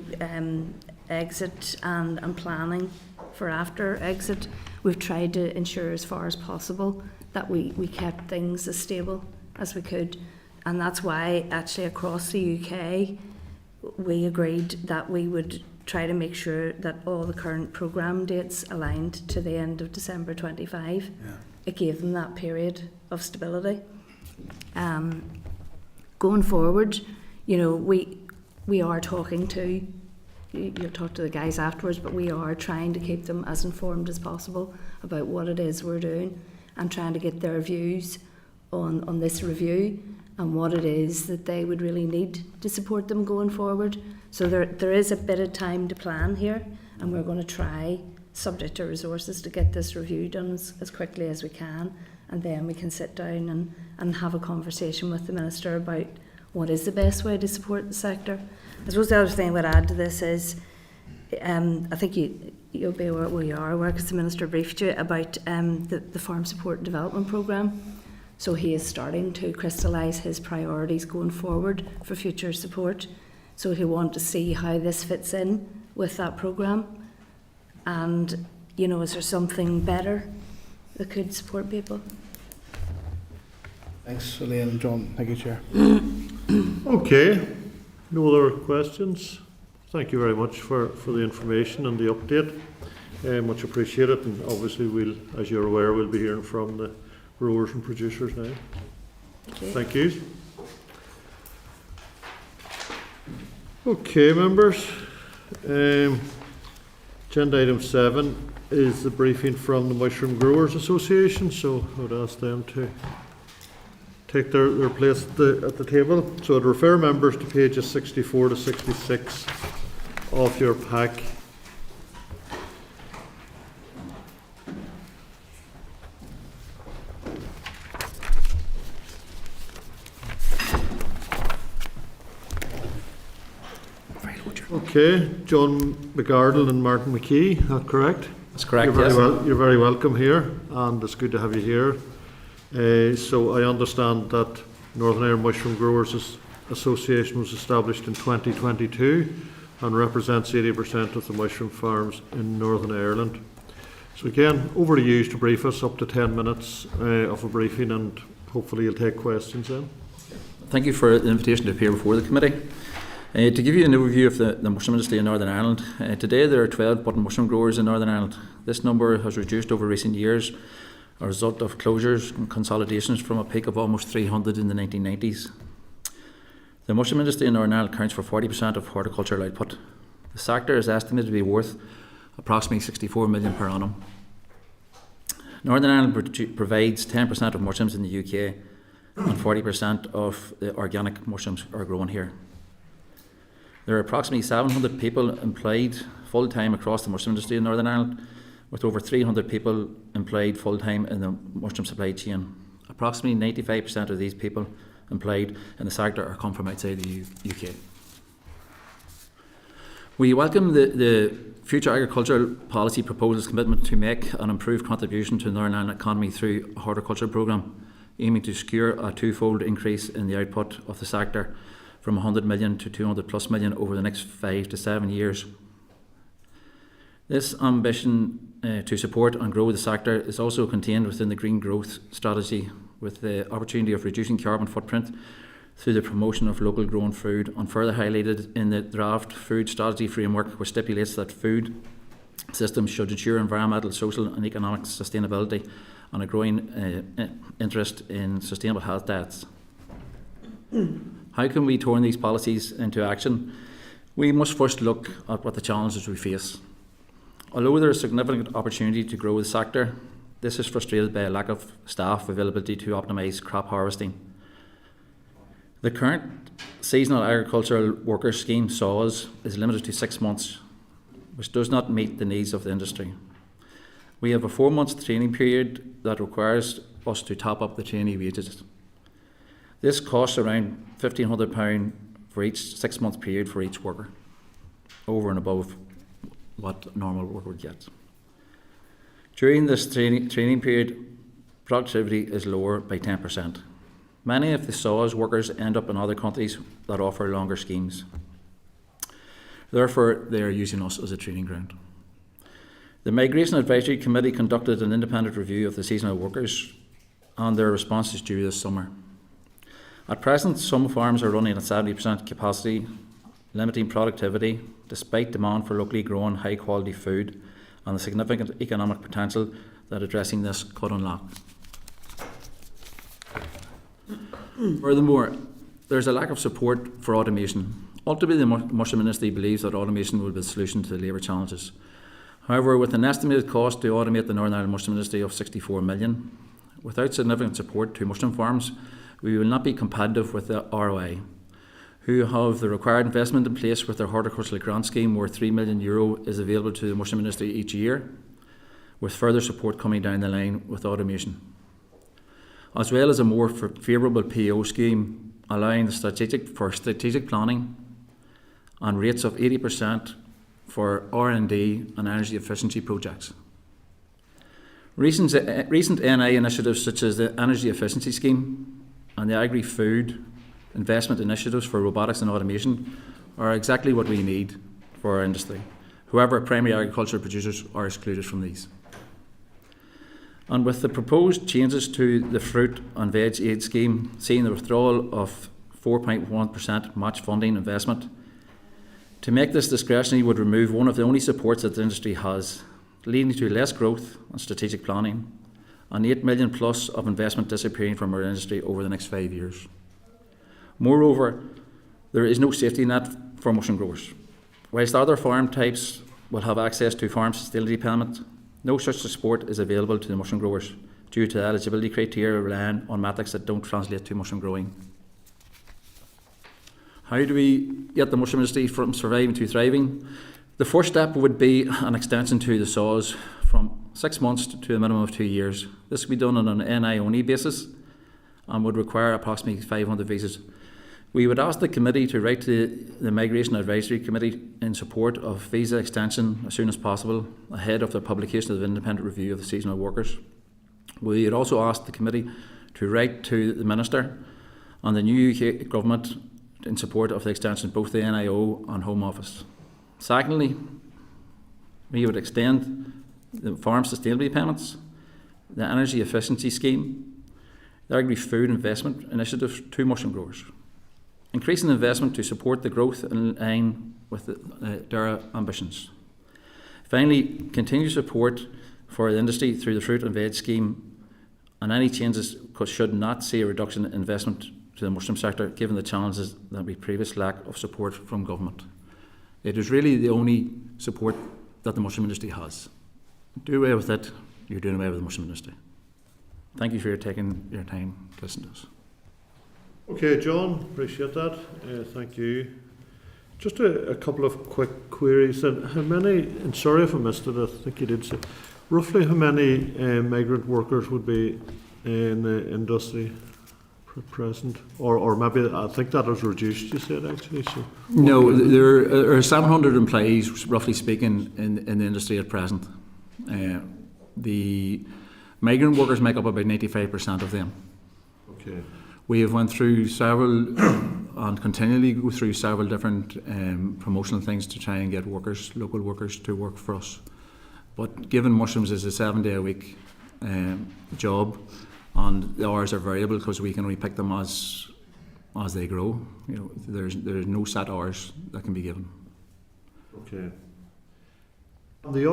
exit and planning for after exit, we've tried to ensure as far as possible that we kept things as stable as we could. And that's why actually across the UK we agreed that we would try to make sure that all the current programme dates aligned to the end of December 25. Yeah. It gave them that period of stability. Going forward, you know, we are talking to, you'll talk to the guys afterwards, but we are trying to keep them as informed as possible about what it is we're doing and trying to get their views on this review and what it is that they would really need to support them going forward. So there is a bit of time to plan here, and we're going to try, subject to resources, to get this review done as quickly as we can, and then we can sit down and have a conversation with the Minister about what is the best way to support the sector. I suppose the other thing I would add to this is, I think you'll be aware, we are aware because the Minister briefed you about the Farm Support and Development Programme. So he is starting to crystallise his priorities going forward for future support. So he'll want to see how this fits in with that programme. And, you know, is there something better that could support people? Thanks, Elaine and John. Thank you, Chair. Okay, no other questions? Thank you very much for the information and the update. Much appreciated, and obviously we'll, as you're aware, we'll be hearing from the growers and producers now. Thank you. Okay, members. Agenda item 7 is the briefing from the Mushroom Growers Association, so I would ask them to take their place at the table. So I'd refer members to pages 64 to 66 of your pack. Okay, John McArdle and Martin McKee, is that correct? That's correct, You're very welcome here, and it's good to have you here. So I understand that Northern Ireland Mushroom Growers Association was established in 2022 and represents 80% of the mushroom farms in Northern Ireland. So again, over to you to brief us, up to 10 minutes of a briefing, and hopefully you'll take questions then. Thank you for the invitation to appear before the committee. To give you an overview of the mushroom industry in Northern Ireland, today there are 12 button mushroom growers in Northern Ireland. This number has reduced over recent years, a result of closures and consolidations from a peak of almost 300 in the 1990s. The mushroom industry in Northern Ireland accounts for 40% of horticultural output. The sector is estimated to be worth approximately 64 million per annum. Northern Ireland provides 10% of mushrooms in the UK, and 40% of the organic mushrooms are grown here. There are approximately 700 people employed full-time across the mushroom industry in Northern Ireland, with over 300 people employed full-time in the mushroom supply chain. Approximately 95% of these people employed in the sector are come from outside the UK. We welcome the future agricultural policy proposes commitment to make an improved contribution to the Northern Ireland economy through a horticulture programme, aiming to secure a twofold increase in the output of the sector from 100 million to 200 plus million over the next 5 to 7 years. This ambition to support and grow the sector is also contained within the Green Growth Strategy, with the opportunity of reducing carbon footprint through the promotion of local grown food, and further highlighted in the draft Food Strategy Framework, which stipulates that food systems should ensure environmental, social and economic sustainability and a growing interest in sustainable health diets. How can we turn these policies into action? We must first look at what the challenges we face. Although there is significant opportunity to grow the sector, this is frustrated by a lack of staff availability to optimise crop harvesting. The current Seasonal Agricultural Workers Scheme SAWS is limited to 6 months, which does not meet the needs of the industry. We have a 4-month training period that requires us to top up the trainee wages. This costs around £1,500 for each 6-month period for each worker, over and above what a normal worker would get. During this training period, productivity is lower by 10%. Many of the SAWS workers end up in other countries that offer longer schemes. Therefore, they are using us as a training ground. The Migration Advisory Committee conducted an independent review of the seasonal workers and their responses due this summer. At present, some farms are running at 70% capacity, limiting productivity despite demand for locally grown high quality food and the significant economic potential that addressing this could unlock. Furthermore, there is a lack of support for automation. Ultimately, the mushroom industry believes that automation will be the solution to the labour challenges. However, with an estimated cost to automate the Northern Ireland mushroom industry of 64 million, without significant support to mushroom farms, we will not be competitive with the ROI, who have the required investment in place with their horticultural grant scheme, where €3 million is available to the mushroom industry each year, with further support coming down the line with automation, as well as a more favourable PO scheme allowing the strategic planning and rates of 80% for R&D and energy efficiency projects. Recent NI initiatives such as the Energy Efficiency Scheme and the Agri-Food investment initiatives for robotics and automation are exactly what we need for our industry. However, primary agricultural producers are excluded from these. And with the proposed changes to the Fruit and Veg Aid Scheme, seeing the withdrawal of 4.1% match funding investment, to make this discretionary would remove one of the only supports that the industry has, leading to less growth and strategic planning, and 8 million plus of investment disappearing from our industry over the next 5 years. Moreover, there is no safety net for mushroom growers. Whilst other farm types will have access to farm sustainability payment, no such support is available to the mushroom growers due to the eligibility criteria relying on metrics that don't translate to mushroom growing. How do we get the mushroom industry from surviving to thriving? The first step would be an extension to the SAWS from 6 months to a minimum of 2 years. This would be done on an NI only basis and would require approximately 500 visas. We would ask the committee to write to the Migration Advisory Committee in support of visa extension as soon as possible, ahead of the publication of the independent review of the seasonal workers. We would also ask the committee to write to the Minister and the new UK Government in support of the extension of both the NIO and Home Office. Secondly, we would extend the farm sustainability payments, the energy efficiency scheme, the agri-food investment initiative to mushroom growers, increasing investment to support the growth in line with their ambitions. Finally, continued support for the industry through the fruit and veg scheme, and any changes should not see a reduction in investment to the mushroom sector, given the challenges that we previous lack of support from government. It is really the only support that the mushroom industry has. Do away with it, you're doing away with the mushroom industry. Thank you for taking your time to listen to us. Okay, John, appreciate that. Thank you. Just a couple of quick queries. And how many, and sorry if I missed it, I think you did say, roughly how many migrant workers would be in the industry present? Or maybe, I think that was reduced, you said, actually. So No, there are 700 employees, roughly speaking, in the industry at present. The migrant workers make up about 95% of them. Okay. We have went through several and continually go through several different promotional things to try and get workers, local workers, to work for us. But given mushrooms is a 7-day-a-week job, and the hours are variable because we can only pick them as they grow. You know, there's no set hours that can be given. Okay. And the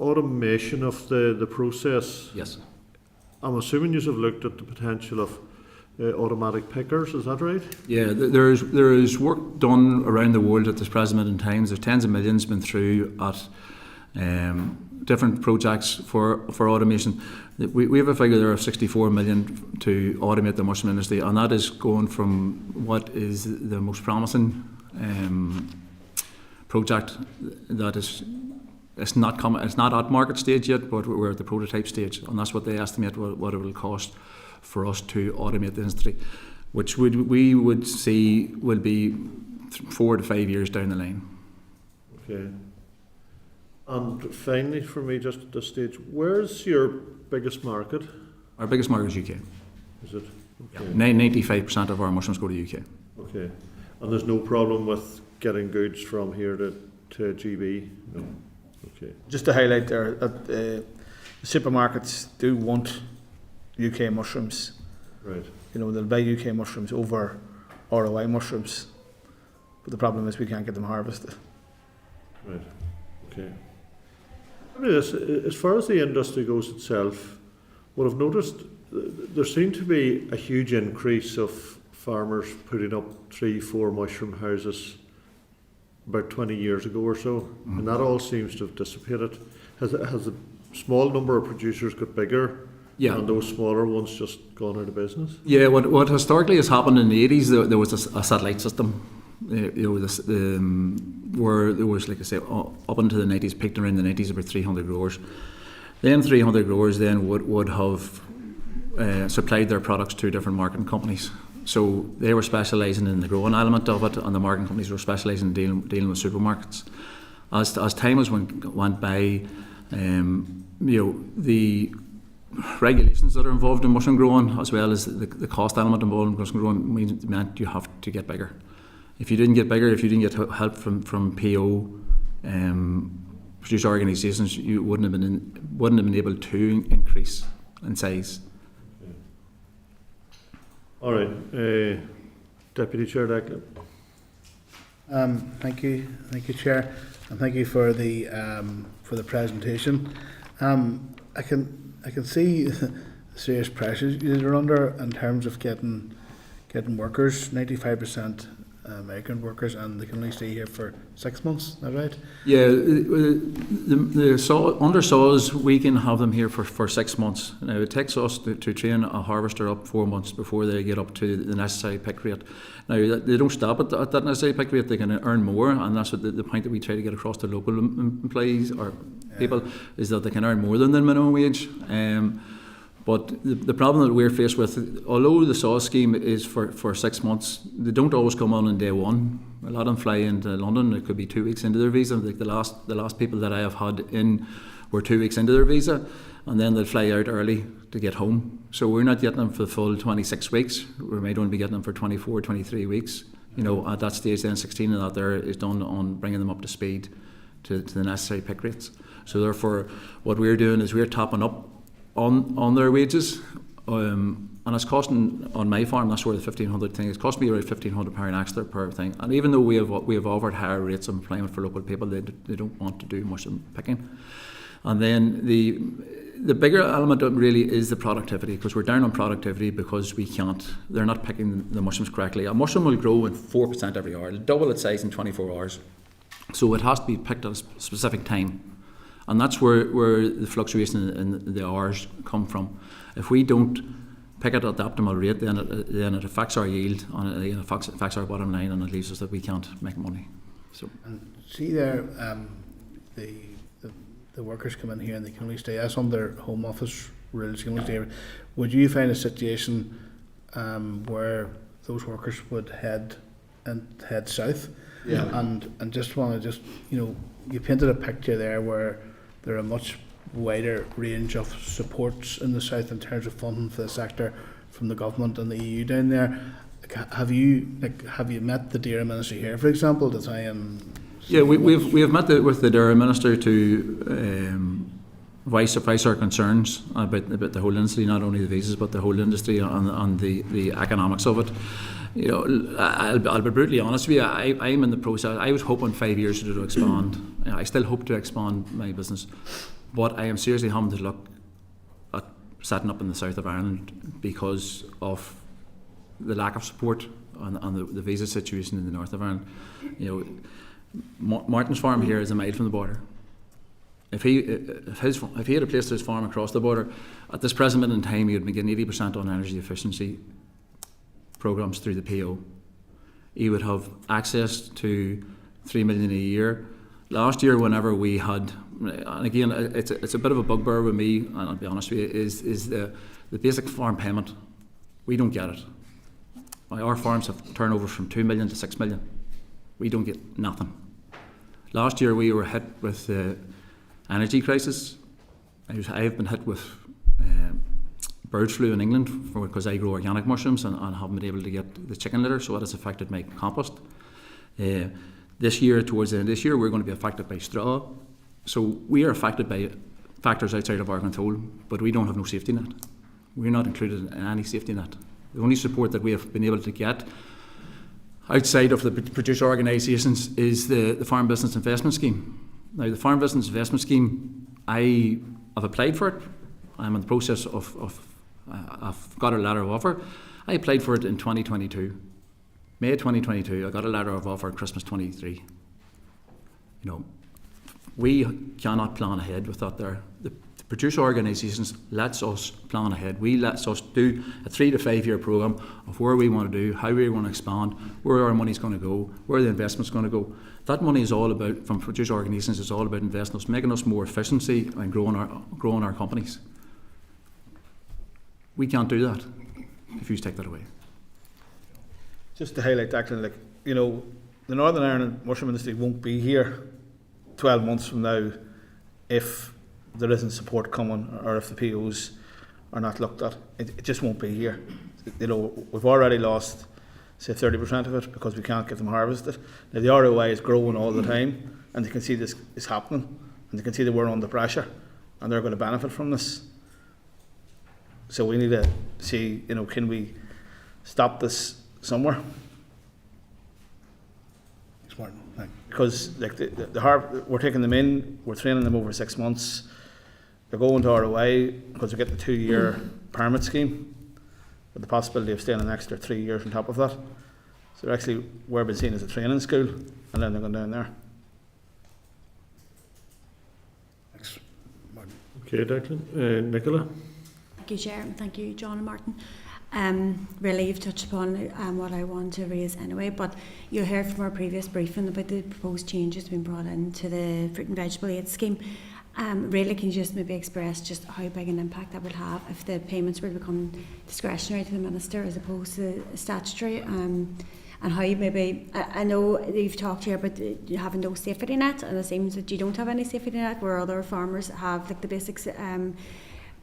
automation of the process. Yes. I'm assuming you have looked at the potential of automatic pickers. Is that right? Yeah, there is work done around the world at this present in times. There's tens of millions been through at different projects for automation. We have a figure there of 64 million to automate the mushroom industry, and that is going from what is the most promising project that is. It's not at market stage yet, but we're at the prototype stage, and that's what they estimate what it will cost for us to automate the industry, which we would see will be 4 to 5 years down the line. Okay. And finally, for me, just at this stage, where's your biggest market? Our biggest market is UK. Is it? Okay. 95% of our mushrooms go to UK. Okay. And there's no problem with getting goods from here to GB? No. Okay. Just to highlight there that the supermarkets do want UK mushrooms. Right. You know, they'll buy UK mushrooms over ROI mushrooms, but the problem is we can't get them harvested. Right. Okay. I mean, as far as the industry goes itself, what I've noticed, there seemed to be a huge increase of farmers putting up 3-4 mushroom houses about 20 years ago or so, and that all seems to have dissipated. Has a small number of producers got bigger, and those smaller ones just gone out of business? Yeah, what historically has happened in the 80s, there was a satellite system. Where there was, like I say, up into the 90s, peaked around the 90s, about 300 growers. Then 300 growers then would have supplied their products to different marketing companies. So they were specialising in the growing element of it, and the marketing companies were specialising in dealing with supermarkets. As time went by, the regulations that are involved in mushroom growing, as well as the cost element involved in mushroom growing, meant you have to get bigger. If you didn't get bigger, if you didn't get help from PO producer organisations, you wouldn't have been able to increase in size. Okay. All right, Deputy Chair Declan. Thank you, Chair, and thank you for the presentation. I can see the serious pressures you're under in terms of getting workers. 95%. Migrant workers, and they can only stay here for 6 months. Is that right? Yeah, under saws we can have them here for 6 months. Now it takes us to train a harvester up 4 months before they get up to the necessary pick rate. Now they don't stop at that necessary pick rate; they can earn more, and that's what the point that we try to get across to local employees or people is that they can earn more than the minimum wage. But the problem that we're faced with, although the SAW scheme is for 6 months, they don't always come on day one. A lot of them fly into London. It could be 2 weeks into their visa. Like the last people that I have had in were 2 weeks into their visa, and then they'll fly out early to get home. So we're not getting them for the full 26 weeks. We might only be getting them for 24, 23 weeks. You know, at that stage, then 16 of that there is done on bringing them up to speed to the necessary pick rates. So therefore, what we're doing is we're topping up on their wages, and it's costing on my farm. That's where the 1,500 thing is. It's cost me around £1,500 extra per thing. And even though we have offered higher rates of employment for local people, they don't want to do mushroom picking. And then the bigger element of it really is the productivity, because we're down on productivity because they're not picking the mushrooms correctly. A mushroom will grow in 4% every hour. It'll double its size in 24 hours. So it has to be picked at a specific time. And that's where the fluctuation in the hours come from. If we don't pick it at the optimal rate, then it affects our yield, and it affects our bottom line, and it leaves us that we can't make money. So, and see there, the workers come in here and they can only stay. That's on their home office rules. Can only stay. Would you find a situation where those workers would head south. Yeah. And just want to you painted a picture there where there are a much wider range of supports in the south in terms of funding for the sector from the government and the EU down there. Have you met the DAERA minister here, for example, to try and? Yeah, we have met with the DAERA minister to voice our concerns about the whole industry, not only the visas but the whole industry and the economics of it. You know, I'll be brutally honest with you. I'm in the process. I was hoping 5 years to expand. I still hope to expand my business, but I am seriously having to look at setting up in the south of Ireland because of the lack of support on the visa situation in the north of Ireland. You know, Martin's farm here is a mile from the border. If he had a place to his farm across the border, at this present minute in time, he would be getting 80% on energy efficiency programs through the PO. He would have access to $3 million a year. Last year, whenever we had, and again, it's a bit of a bugbear with me, and I'll be honest with you, is the basic farm payment. We don't get it. Our farms have turnover from 2 million to 6 million. We don't get nothing. Last year, we were hit with the energy crisis. I have been hit with bird flu in England because I grow organic mushrooms and haven't been able to get the chicken litter, so it has affected my compost. This year, towards the end of this year, we're going to be affected by straw. So we are affected by factors outside of our control, but we don't have no safety net. We're not included in any safety net. The only support that we have been able to get outside of the producer organisations is the Farm Business Investment Scheme. Now, the Farm Business Investment Scheme, I have applied for it. I'm in the process I've got a letter of offer. I applied for it in 2022. May 2022, I got a letter of offer Christmas 23. You know, we cannot plan ahead with that there. The producer organisations lets us plan ahead. Lets us do a 3 to 5 year programme of where we want to do, how we want to expand, where our money's going to go, where the investment's going to go. That money is all about, from producer organisations, it's all about investing us, making us more efficiency and growing our companies. We can't do that if you take that away. Just to highlight, Declan, the Northern Ireland mushroom industry won't be here 12 months from now if there isn't support coming or if the POs are not looked at. It just won't be here. We've already lost, say, 30% of it because we can't get them harvested. Now, the ROI is growing all the time, and they can see this is happening, and they can see that we're under pressure, and they're going to benefit from this. So we need to see, can we stop this somewhere? Smart. Because we're taking them in, we're training them over 6 months. They're going to ROI because we get the 2 year permit scheme with the possibility of staying an extra 3 years on top of that. So actually we're being seen as a training school, and then they're going down there. Thanks, Martin. Okay, Declan. Nicola? Thank you, Chair, and thank you, John and Martin. Really, you've touched upon what I want to raise anyway, but you heard from our previous briefing about the proposed changes being brought into the fruit and vegetable aid scheme. Really, can you just maybe express just how big an impact that would have if the payments were to become discretionary to the Minister as opposed to statutory? And how you maybe, I know you've talked here about you having no safety net, and it seems that you don't have any safety net where other farmers have like the basics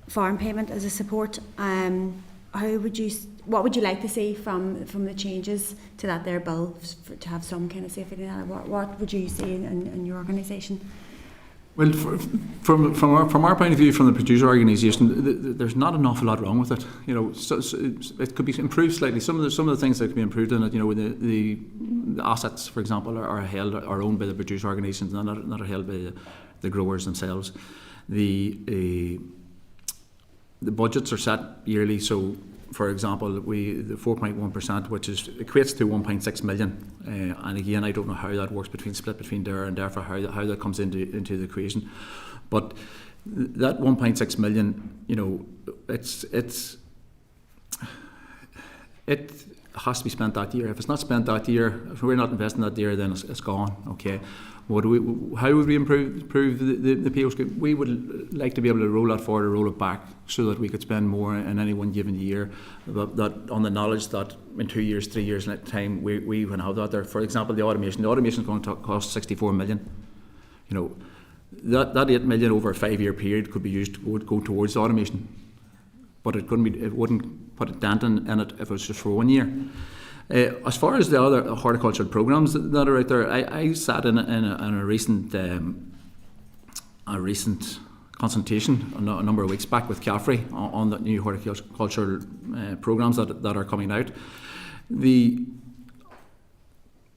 farm payment as a support. What would you like to see from the changes to that there bill to have some kind of safety net? What would you see in your organisation? Well, from our point of view, from the producer organisation, there's not an awful lot wrong with it. So it could be improved slightly. Some of the things that could be improved in it, the assets, for example, are owned by the producer organisations, not are held by the growers themselves. The budgets are set yearly, so for example, the 4.1%, which equates to 1.6 million, and again, I don't know how that works split between DAERA and DERFA, how that comes into the equation, but that 1.6 million, has to be spent that year. If it's not spent that year, if we're not investing that year, then it's gone. Okay. How would we improve the PO scheme? We would like to be able to roll that forward or roll it back so that we could spend more in any one given year. That on the knowledge that in 2 years, 3 years time we can have that there. For example, the automation. The automation is going to cost 64 million. You know, that 8 million over a 5-year period could be used would go towards automation, but it wouldn't put a dent in it if it was just for 1 year. As far as the other horticultural programs that are out there, I sat in a recent consultation a number of weeks back with Caffrey on the new horticultural programs that are coming out.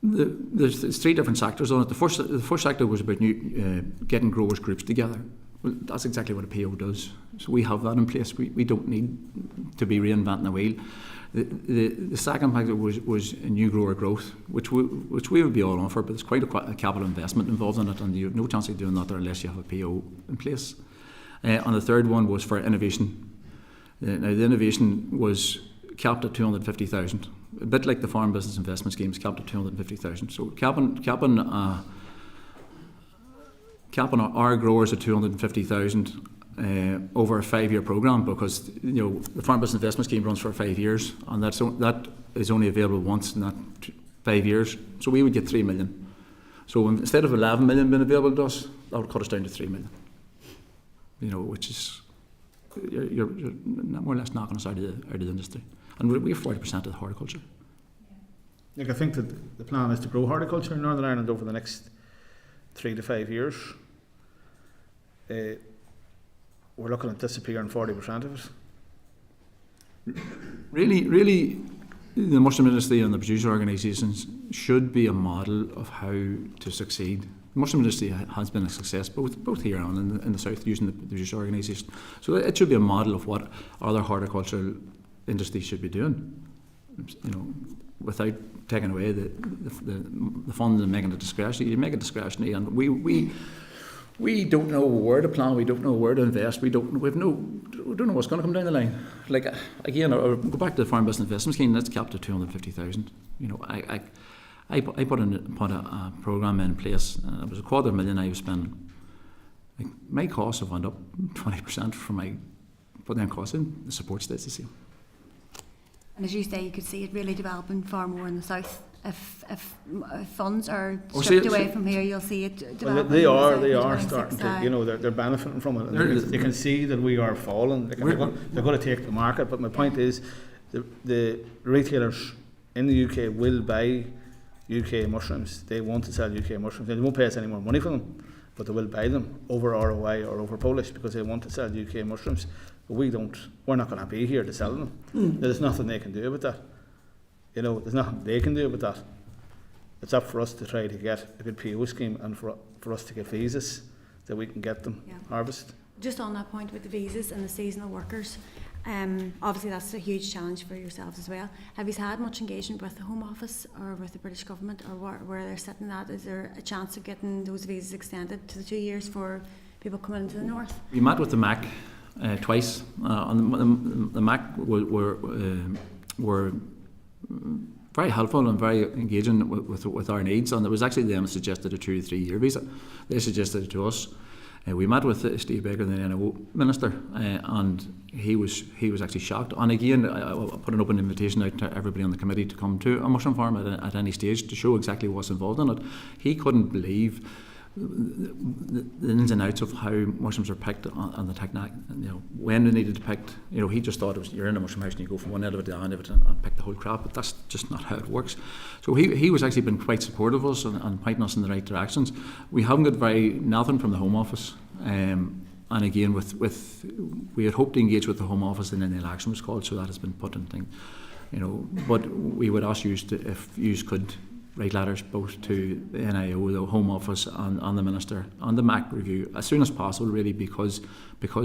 There's 3 different sectors on it. The first sector was about getting growers groups together. Well, that's exactly what a PO does. So we have that in place. We don't need to be reinventing the wheel. The second factor was new grower growth, which we would be all on for, but there's quite a capital investment involved in it, and you have no chance of doing that there unless you have a PO in place. And the third one was for innovation. Now the innovation was capped at 250,000, a bit like the farm business investment schemes, capped at 250,000. So capping our growers at 250,000 over a 5-year programme, because the farm business investment scheme runs for 5 years, and that is only available once in that 5 years. So we would get 3 million. So instead of 11 million being available to us, that would cut us down to 3 million. Which is you're more or less knocking us out of the industry, and we have 40% of the horticulture. I think that the plan is to grow horticulture in Northern Ireland over the next 3 to 5 years. We're looking at disappearing 40% of it. Really, the mushroom industry and the producer organisations should be a model of how to succeed. The mushroom industry has been a success both here and in the south using the producer organisation. So it should be a model of what other horticultural industries should be doing. Without taking away the funds and making it discretionary. You make it discretionary, and we don't know where to plan. We don't know where to invest. We don't know what's going to come down the line. Like again, I'll go back to the farm business investment scheme. That's capped at 250,000. I put a program in place. It was $250,000 I was spending. My costs have went up 20% from my putting in costs in. The support stays the same. And as you say, you could see it really developing far more in the south. If funds are stripped away from here, you'll see it developing. Well, they are starting to. They're benefiting from it. And they can see that we are falling. They're going to take the market. But my point is, the retailers in the UK will buy UK mushrooms. They want to sell UK mushrooms. They won't pay us any more money for them, but they will buy them over ROI or over Polish because they want to sell UK mushrooms. But we don't. We're not going to be here to sell them. There's nothing they can do about that. There's nothing they can do about that. It's up for us to try to get a good PO scheme and for us to get visas that we can get them harvested. Just on that point with the visas and the seasonal workers, obviously that's a huge challenge for yourselves as well. Have you had much engagement with the Home Office or with the British Government, or where they're sitting at? Is there a chance of getting those visas extended to the 2 years for people coming into the north? We met with the MAC twice. The MAC were very helpful and very engaging with our needs, and it was actually them that suggested a 2 to 3 year visa. They suggested it to us. We met with Steve Baker, the NIO Minister, and he was actually shocked. And again, I put an open invitation out to everybody on the committee to come to a mushroom farm at any stage to show exactly what's involved in it. He couldn't believe the ins and outs of how mushrooms are picked and the technique, when they needed to pick. He just thought it was you're in a mushroom house and you go from one end of it to the end of it and pick the whole crop, but that's just not how it works. So he was actually been quite supportive of us and pointing us in the right directions. We haven't got nothing from the Home Office, and again we had hoped to engage with the Home Office and then the election was called, so that has been put in thing. But we would ask you if you could write letters both to the NIO, the Home Office and the Minister on the MAC review as soon as possible, really, because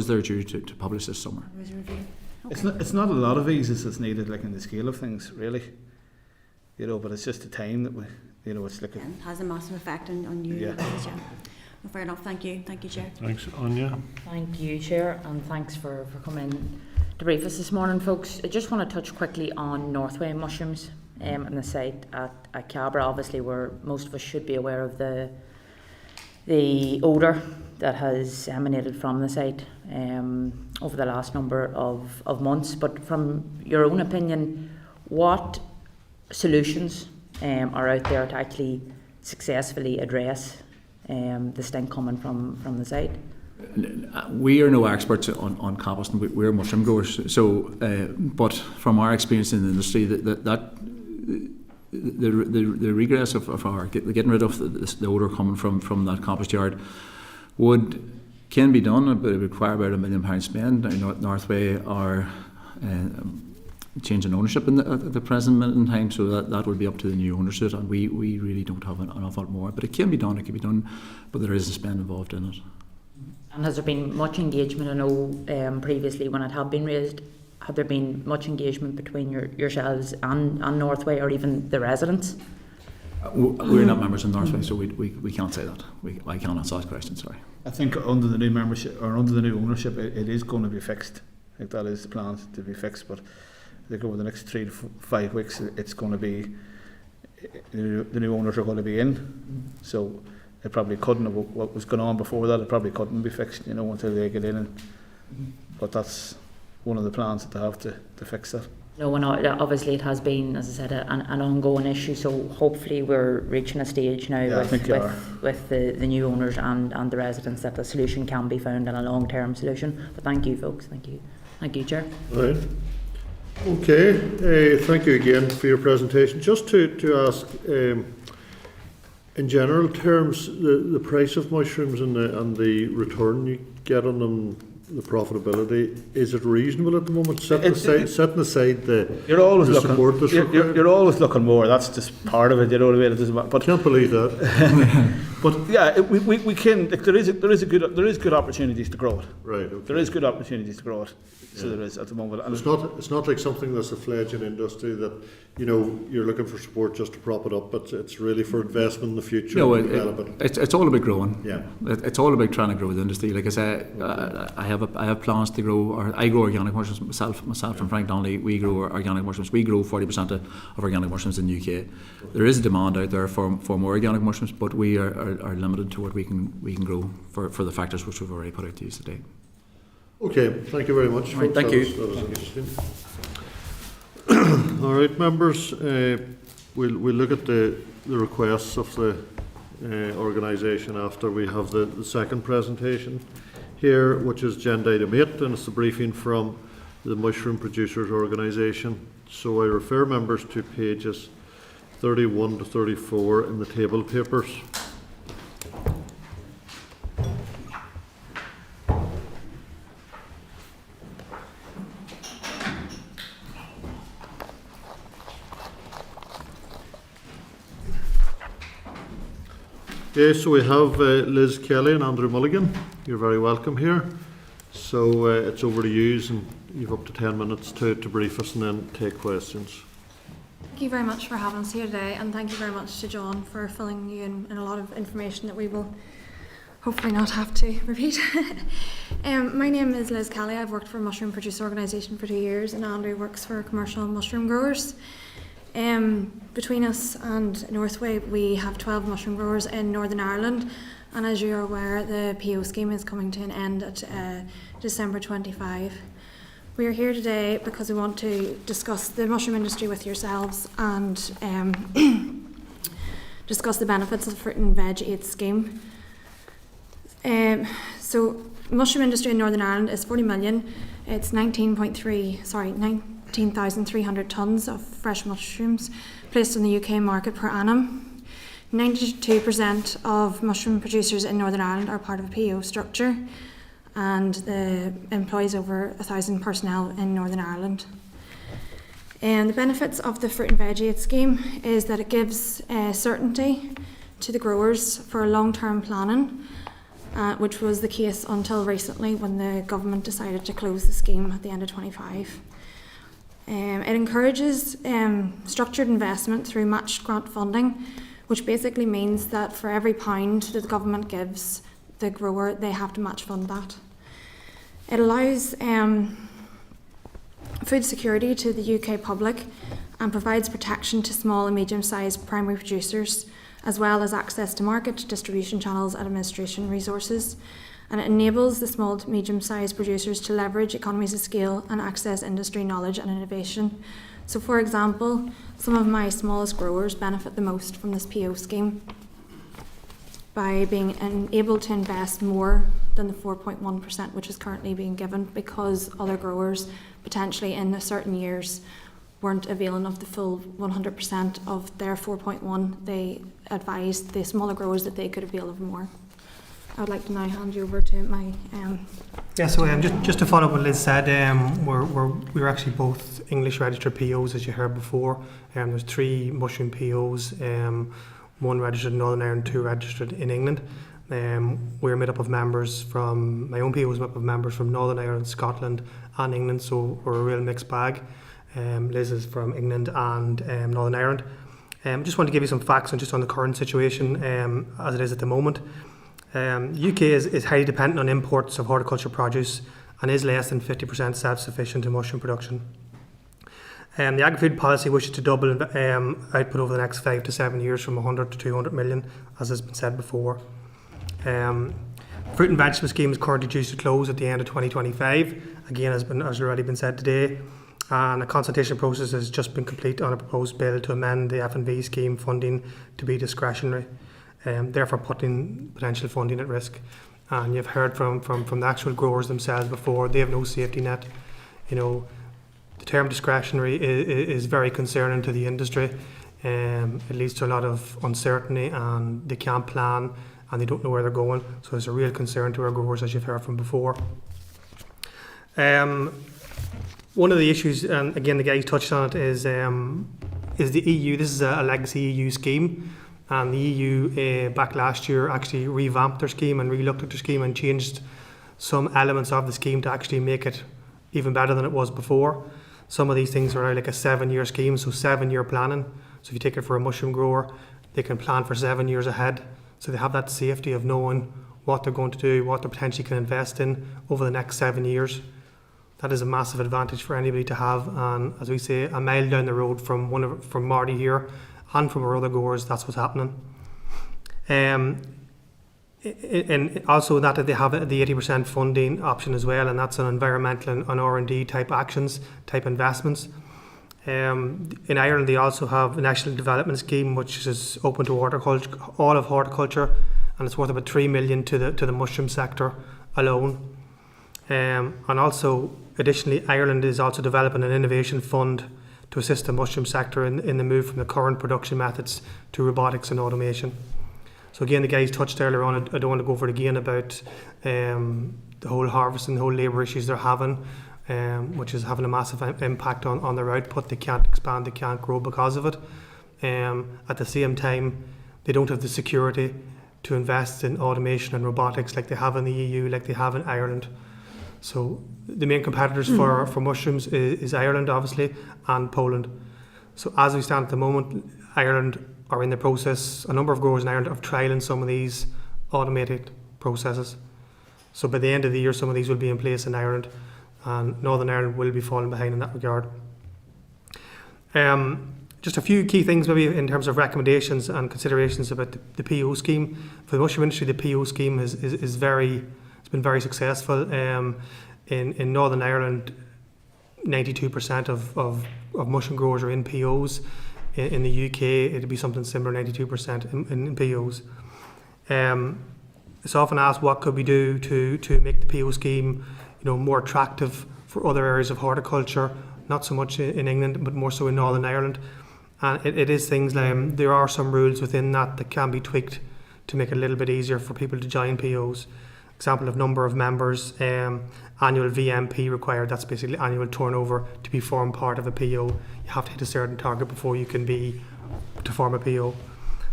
they're due to publish this summer. Okay. It's not a lot of visas that's needed, like in the scale of things, really. But it's just the time that we, it's like... It has a massive effect on you. Yeah. Well, fair enough. Thank you, Chair. Thanks, Anya. Thank you, Chair, and thanks for coming to brief us this morning, folks. I just want to touch quickly on Northway mushrooms and the site at Cabra, obviously, where most of us should be aware of the odour that has emanated from the site over the last number of months. But from your own opinion, what solutions are out there to actually successfully address the stink coming from the site? We are no experts on composting. We're mushroom growers. So, but from our experience in the industry, the regress of our getting rid of the odour coming from that compost yard can be done, but it would require about £1 million spend. Now, Northway are changing ownership at the present minute in time, so that would be up to the new owners, and we really don't have an awful lot more. But it can be done, but there is a spend involved in it. And has there been much engagement? I know previously when it had been raised, had there been much engagement between yourselves and Northway, or even the residents? We're not members of Northway, so we can't say that. I can't answer that question, sorry. I think under the new membership or under the new ownership, it is going to be fixed. I think that is the plan, to be fixed. But I think over the next 3 to 5 weeks, it's going to be, the new owners are going to be in. So it probably couldn't have, what was going on before that, it probably couldn't be fixed, until they get in. But that's one of the plans that they have to fix that. No, and obviously it has been, as I said, an ongoing issue. So hopefully we're reaching a stage now with the new owners and the residents that the solution can be found, and a long-term solution. But thank you, folks. Thank you, Chair. Right. Okay. Thank you again for your presentation. Just to ask, in general terms, the price of mushrooms and the return you get on them, the profitability, is it reasonable at the moment? Setting aside you're always the looking, support that's required? You're always looking more. That's just part of it. You know what I mean? It doesn't matter. But can't believe that. But yeah, we can. There is good opportunities to grow it. Right. Okay. There is good opportunities to grow it. So there is at the moment. And it's not like something that's a fledgling industry that you're looking for support just to prop it up. But it's really for investment in the future. No, it's all about growing. Yeah. It's all about trying to grow the industry. Like I say, I have plans to grow, or I grow organic mushrooms myself and Frank Donnelly. We grow organic mushrooms. We grow 40% of organic mushrooms in the UK. There is a demand out there for more organic mushrooms, but we are limited to what we can grow for the factors which we've already put out to use today. Okay, thank you very much. Right, thank you. That was interesting. All right, members, we'll look at the requests of the organisation after we have the second presentation here, which is agenda item 8, and it's a briefing from the Mushroom Producers Organisation. So I refer members to pages 31 to 34 in the table papers. Okay, so we have Liz Kelly and Andrew Mulligan. You're very welcome here. So it's over to you, and you've up to 10 minutes to brief us and then take questions. Thank you very much for having us here today, and thank you very much to John for filling you in a lot of information that we will hopefully not have to repeat. My name is Liz Kelly. I've worked for a mushroom producer organisation for 2 years, and Andrew works for commercial mushroom growers. Between us and Northway, we have 12 mushroom growers in Northern Ireland, and as you are aware, the PO scheme is coming to an end at December 25. We are here today because we want to discuss the mushroom industry with yourselves and discuss the benefits of the Fruit and Veg Aid scheme. So, mushroom industry in Northern Ireland is 40 million. It's 19,300 tonnes of fresh mushrooms placed on the UK market per annum. 92% of mushroom producers in Northern Ireland are part of a PO structure, and employs over 1,000 personnel in Northern Ireland. And the benefits of the Fruit and Veg Aid scheme is that it gives certainty to the growers for long-term planning, which was the case until recently when the government decided to close the scheme at the end of 25. It encourages structured investment through matched grant funding, which basically means that for every pound that the government gives the grower, they have to match fund that. It allows food security to the UK public and provides protection to small and medium-sized primary producers, as well as access to market, distribution channels and administration resources. And it enables the small to medium-sized producers to leverage economies of scale and access industry knowledge and innovation. So, for example, some of my smallest growers benefit the most from this PO scheme by being able to invest more than the 4.1% which is currently being given, because other growers potentially in certain years weren't availing of the full 100% of their 4.1. They advised the smaller growers that they could avail of more. I would like to now hand you over to my... Yeah, so just to follow up what Liz said, we're actually both English registered POs, as you heard before. There's 3 mushroom POs, 1 registered in Northern Ireland, 2 registered in England. We're made up of members from, my own PO is made up of members from Northern Ireland, Scotland and England, so we're a real mixed bag. Liz is from England and Northern Ireland. Just want to give you some facts on the current situation as it is at the moment. UK is highly dependent on imports of horticulture produce and is less than 50% self-sufficient in mushroom production. The agri-food policy wishes to double output over the next 5 to 7 years from 100 to 200 million, as has been said before. Fruit and vegetable scheme is currently due to close at the end of 2025, again as already been said today, and a consultation process has just been complete on a proposed bill to amend the F&V scheme funding to be discretionary, therefore putting potential funding at risk. And you've heard from the actual growers themselves before, they have no safety net. You know, the term discretionary is very concerning to the industry. It leads to a lot of uncertainty and they can't plan and they don't know where they're going. So it's a real concern to our growers, as you've heard from before. One of the issues, and again the guys touched on it, is the EU. This is a legacy EU scheme, and the EU back last year actually revamped their scheme and re-looked at their scheme and changed some elements of the scheme to actually make it even better than it was before. Some of these things are now like a 7-year scheme, so 7-year planning. So if you take it for a mushroom grower, they can plan for 7 years ahead. So they have that safety of knowing what they're going to do, what they potentially can invest in over the next 7 years. That is a massive advantage for anybody to have. And as we say, a mile down the road from Marty here and from our other growers, that's what's happening. And also that they have the 80% funding option as well, and that's on environmental and on R&D type actions, type investments. In Ireland, they also have a national development scheme which is open to horticulture, all of horticulture, and it's worth about 3 million to the mushroom sector alone. And also, additionally, Ireland is also developing an innovation fund to assist the mushroom sector in the move from the current production methods to robotics and automation. So again, the guys touched earlier on, I don't want to go over it again about the whole harvest and the whole labour issues they're having, which is having a massive impact on their output. They can't expand, they can't grow because of it. At the same time, they don't have the security to invest in automation and robotics like they have in the EU, like they have in Ireland. So the main competitors for mushrooms is Ireland, obviously, and Poland. So as we stand at the moment, Ireland are in the process, a number of growers in Ireland, of trialling some of these automated processes. So by the end of the year, some of these will be in place in Ireland, and Northern Ireland will be falling behind in that regard. Just a few key things maybe in terms of recommendations and considerations about the PO scheme. For the mushroom industry, the PO scheme it's been very successful. In Northern Ireland, 92% of mushroom growers are in POs. In the UK, it'd be something similar, 92% in POs. It's often asked what could we do to make the PO scheme, more attractive for other areas of horticulture, not so much in England, but more so in Northern Ireland. And it is things like there are some rules within that can be tweaked to make it a little bit easier for people to join POs. Example of number of members, annual VMP required, that's basically annual turnover to be formed part of a PO. You have to hit a certain target before you can to form a PO.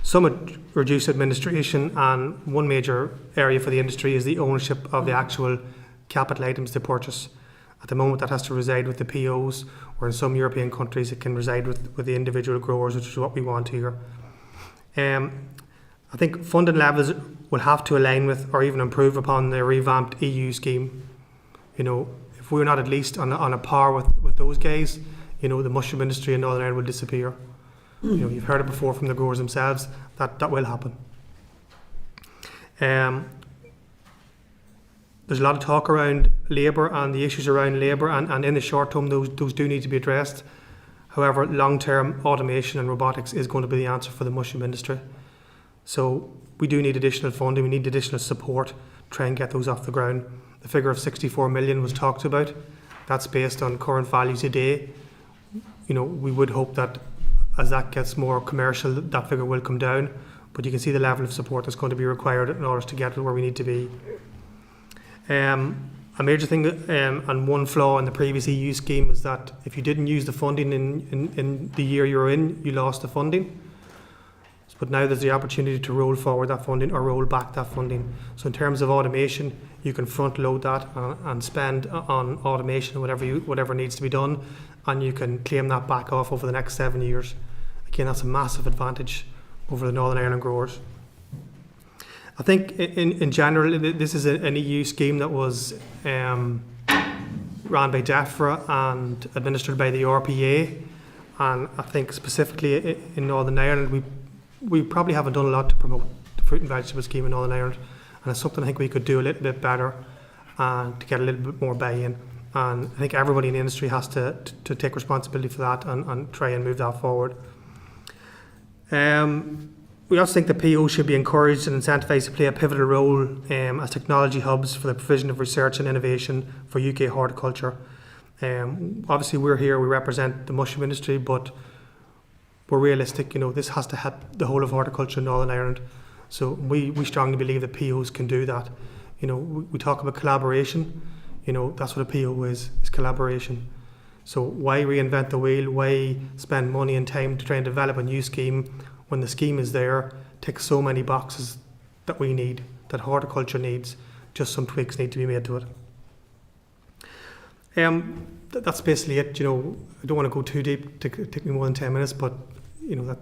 Some reduced administration, and one major area for the industry is the ownership of the actual capital items to purchase. At the moment that has to reside with the POs, or in some European countries it can reside with the individual growers, which is what we want here. I think funding levels will have to align with or even improve upon the revamped EU scheme. If if we're not at least on a par with those guys, the mushroom industry in Northern Ireland will disappear. You've heard it before from the growers themselves, that will happen. There's a lot of talk around labour and the issues around labour, and in the short term those do need to be addressed. However, long-term automation and robotics is going to be the answer for the mushroom industry. So we do need additional funding, we need additional support to try and get those off the ground. The figure of 64 million was talked about. That's based on current value today. We would hope that as that gets more commercial, that figure will come down. But you can see the level of support that's going to be required in order to get to where we need to be. A major thing and one flaw in the previous EU scheme is that if you didn't use the funding in the year you're in, you lost the funding. But now there's the opportunity to roll forward that funding or roll back that funding. So in terms of automation, you can front load that and spend on automation or whatever needs to be done, and you can claim that back off over the next 7 years. Again, that's a massive advantage over the Northern Ireland growers. I think in general, this is an EU scheme that was ran by DEFRA and administered by the RPA. And I think specifically in Northern Ireland, we probably haven't done a lot to promote the fruit and vegetable scheme in Northern Ireland. And it's something I think we could do a little bit better and to get a little bit more buy-in. And I think everybody in the industry has to take responsibility for that and try and move that forward. We also think the PO should be encouraged and incentivised to play a pivotal role as technology hubs for the provision of research and innovation for UK horticulture. Obviously we're here, we represent the mushroom industry, but we're realistic, this has to help the whole of horticulture in Northern Ireland. So we strongly believe that POs can do that. We talk about collaboration, that's what a PO is collaboration. So why reinvent the wheel? Why spend money and time to try and develop a new scheme when the scheme is there, ticks so many boxes that we need, that horticulture needs, just some tweaks need to be made to it. That's basically it. I don't want to go too deep, take me more than 10 minutes, but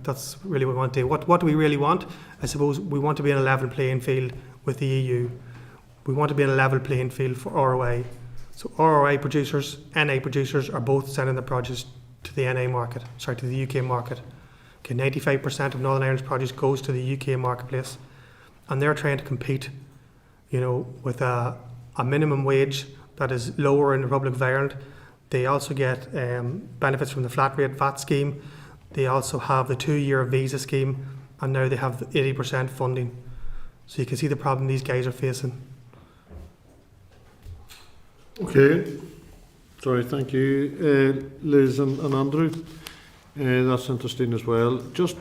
that's really what we want to do. What do we really want? I suppose we want to be on a level playing field with the EU. We want to be on a level playing field for ROI. So ROI producers, NA producers are both sending their produce to the to the UK market. Okay, 95% of Northern Ireland's produce goes to the UK marketplace, and they're trying to compete, with a minimum wage that is lower in the Republic of Ireland. They also get benefits from the flat rate VAT scheme. They also have the 2-year visa scheme, and now they have 80% funding. So you can see the problem these guys are facing. Okay, sorry, thank you, Liz and Andrew. That's interesting as well. Just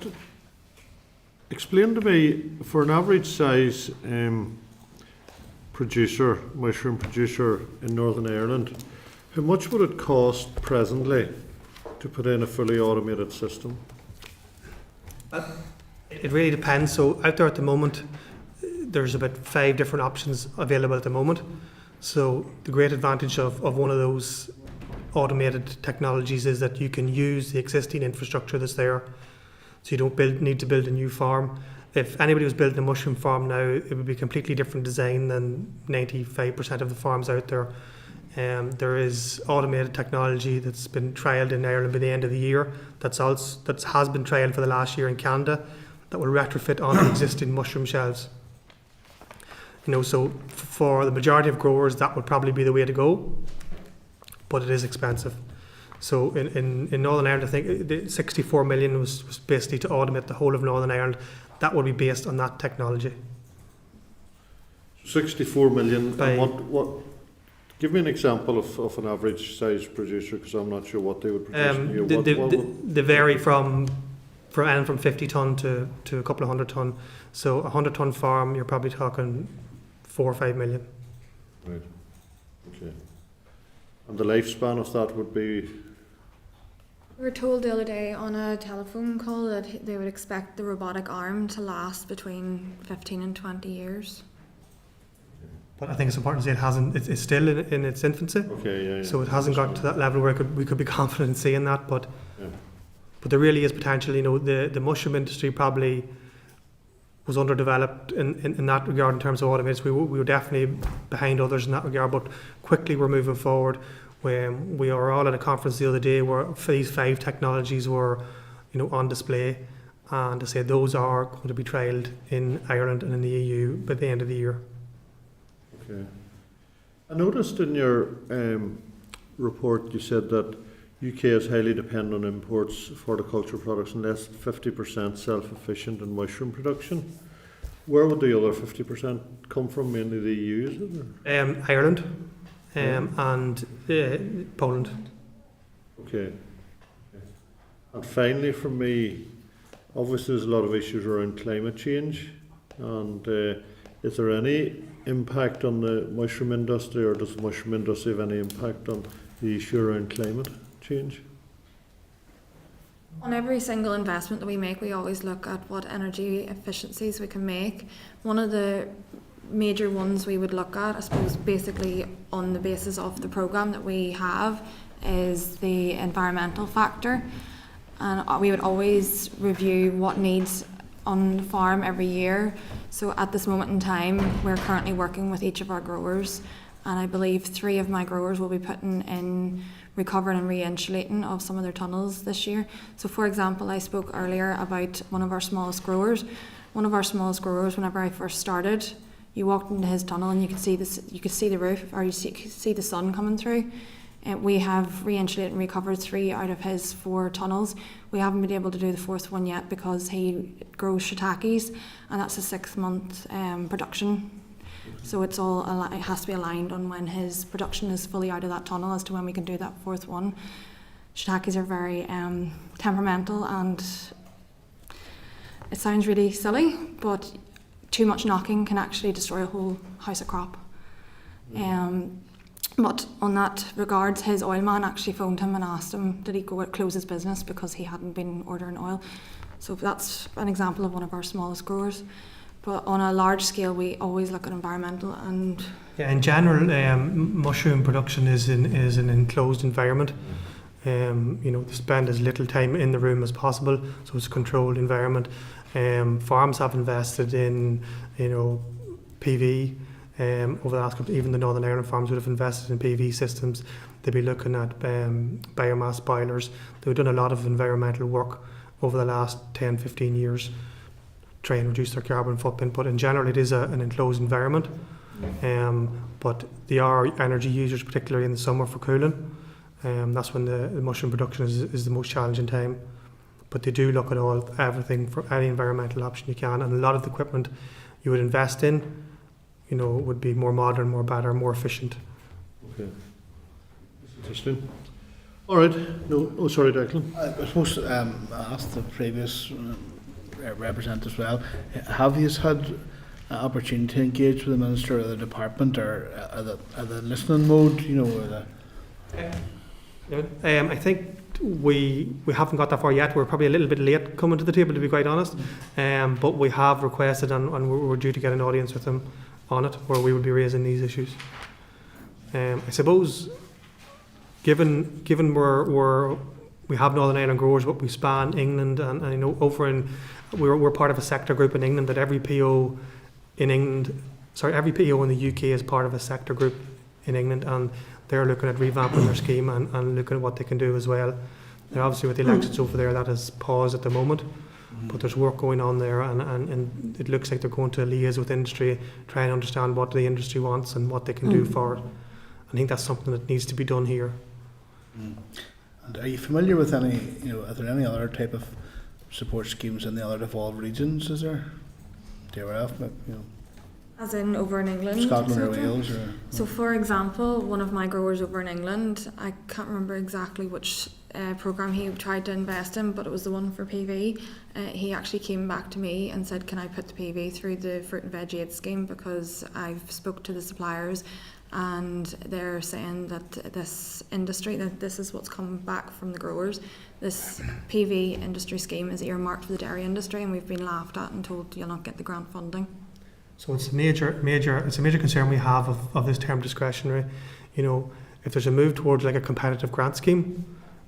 explain to me, for an average size mushroom producer in Northern Ireland, how much would it cost presently to put in a fully automated system? It really depends. So out there at the moment, there's about 5 different options available at the moment. So the great advantage of one of those automated technologies is that you can use the existing infrastructure that's there. So you don't need to build a new farm. If anybody was building a mushroom farm now, it would be a completely different design than 95% of the farms out there. There is automated technology that's been trialled in Ireland by the end of the year that has been trialled for the last year in Canada that will retrofit on the existing mushroom shelves. So for the majority of growers, that would probably be the way to go, but it is expensive. So in Northern Ireland, I think the 64 million was basically to automate the whole of Northern Ireland. That would be based on that technology. 64 million. And what? Give me an example of an average size producer, because I'm not sure what they would produce. They vary from 50 tonne to a couple of 100 tonne. So a 100 tonne farm, you're probably talking 4 or 5 million. Right. Okay. And the lifespan of that would be? We were told the other day on a telephone call that they would expect the robotic arm to last between 15 and 20 years. But I think it's important to say it's still in its infancy. Okay, yeah. So it hasn't got to that level where we could be confident in saying that. But there really is potential. The mushroom industry probably was underdeveloped in that regard in terms of automated. We were definitely behind others in that regard, but quickly we're moving forward. We were all at a conference the other day where these 5 technologies were, on display, and to say those are going to be trialled in Ireland and in the EU by the end of the year. Okay. I noticed in your report you said that UK is highly dependent on imports of horticultural products and less than 50% self-sufficient in mushroom production. Where would the other 50% come from? Mainly the EU, is it? Ireland and Poland. Okay. And finally, for me, obviously there's a lot of issues around climate change, and is there any impact on the mushroom industry, or does the mushroom industry have any impact on the issue around climate change? On every single investment that we make, we always look at what energy efficiencies we can make. One of the major ones we would look at, I suppose, basically on the basis of the programme that we have, is the environmental factor. And we would always review what needs on the farm every year. So at this moment in time, we're currently working with each of our growers, and I believe 3 of my growers will be putting in recovering and re-insulating of some of their tunnels this year. So for example, I spoke earlier about one of our smallest growers. One of our smallest growers, whenever I first started, you walked into his tunnel and you could see this, you could see the roof, or you could see the sun coming through. And we have re-insulated and recovered 3 out of his 4 tunnels. We haven't been able to do the 4th one yet because he grows shiitakes, and that's a 6-month production. So it has to be aligned on when his production is fully out of that tunnel as to when we can do that 4th one. Shiitakes are very temperamental, and it sounds really silly, but too much knocking can actually destroy a whole house of crop. But on that regards, his oil man actually phoned him and asked him did he go out close his business because he hadn't been ordering oil. So that's an example of one of our smallest growers. But on a large scale, we always look at environmental and... Yeah, in general, mushroom production is an enclosed environment. To spend as little time in the room as possible, so it's a controlled environment. Farms have invested in, PV. Over the last couple, even the Northern Ireland farms would have invested in PV systems. They'd be looking at biomass boilers. They've done a lot of environmental work over the last 10, 15 years, try and reduce their carbon footprint. But in general, it is an enclosed environment. But they are energy users, particularly in the summer for cooling. That's when the mushroom production is the most challenging time. But they do look at everything for any environmental option you can, and a lot of the equipment you would invest in, would be more modern, more better, more efficient. Okay. Interesting. All right. No, sorry, Declan. I suppose I asked the previous representative as well. Have you had an opportunity to engage with the Minister or the Department, or are the listening mode, I think we haven't got that far yet. We're probably a little bit late coming to the table, to be quite honest. But we have requested, and we're due to get an audience with them on it, where we will be raising these issues. I suppose, given we have Northern Ireland growers, but we span England, and over in we're part of a sector group in England that every PO in the UK is part of a sector group in England, and they're looking at revamping their scheme and looking at what they can do as well. Now, obviously, with the elections over there, that is paused at the moment. But there's work going on there, and it looks like they're going to liaise with industry, try and understand what the industry wants and what they can do for it. I think that's something that needs to be done here. And are you familiar with any, are there any other type of support schemes in the other devolved regions, is there? Do you aware of, As in over in England? Scotland or Wales? So for example, one of my growers over in England, I can't remember exactly which programme he tried to invest in, but it was the one for PV. He actually came back to me and said, can I put the PV through the fruit and veg aid scheme, because I've spoke to the suppliers and they're saying that this industry, that this is what's come back from the growers. This PV industry scheme is earmarked for the dairy industry, and we've been laughed at and told you'll not get the grant funding. So it's a major concern we have of this term discretionary. If there's a move towards like a competitive grant scheme,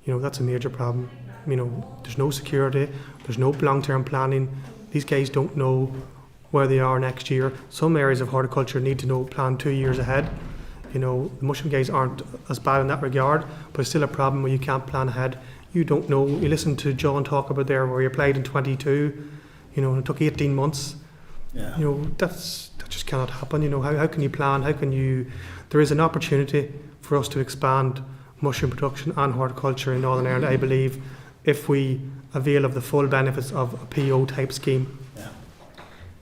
that's a major problem. There's no security, there's no long-term planning. These guys don't know where they are next year. Some areas of horticulture need to plan 2 years ahead. You know, the mushroom guys aren't as bad in that regard, but it's still a problem where you can't plan ahead. You don't know. You listen to John talk about there where he applied in 22, you know, and it took 18 months. Yeah. You know, that just cannot happen. You know, how can you plan? There is an opportunity for us to expand mushroom production and horticulture in Northern Ireland, I believe, if we avail of the full benefits of a PO type scheme. Yeah.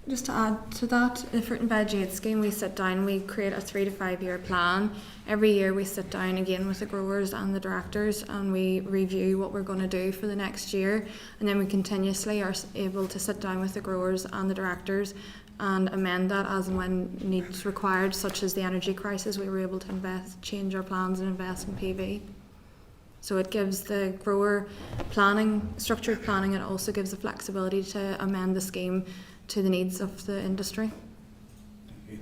Just to add to that, the fruit and veg aid scheme, we sit down, we create a 3 to 5 year plan. Every year we sit down again with the growers and the directors and we review what we're going to do for the next year, and then we continuously are able to sit down with the growers and the directors and amend that as and when needs required, such as the energy crisis. We were able to change our plans and invest in PV. So it gives the grower planning, structured planning, and it also gives the flexibility to amend the scheme to the needs of the industry.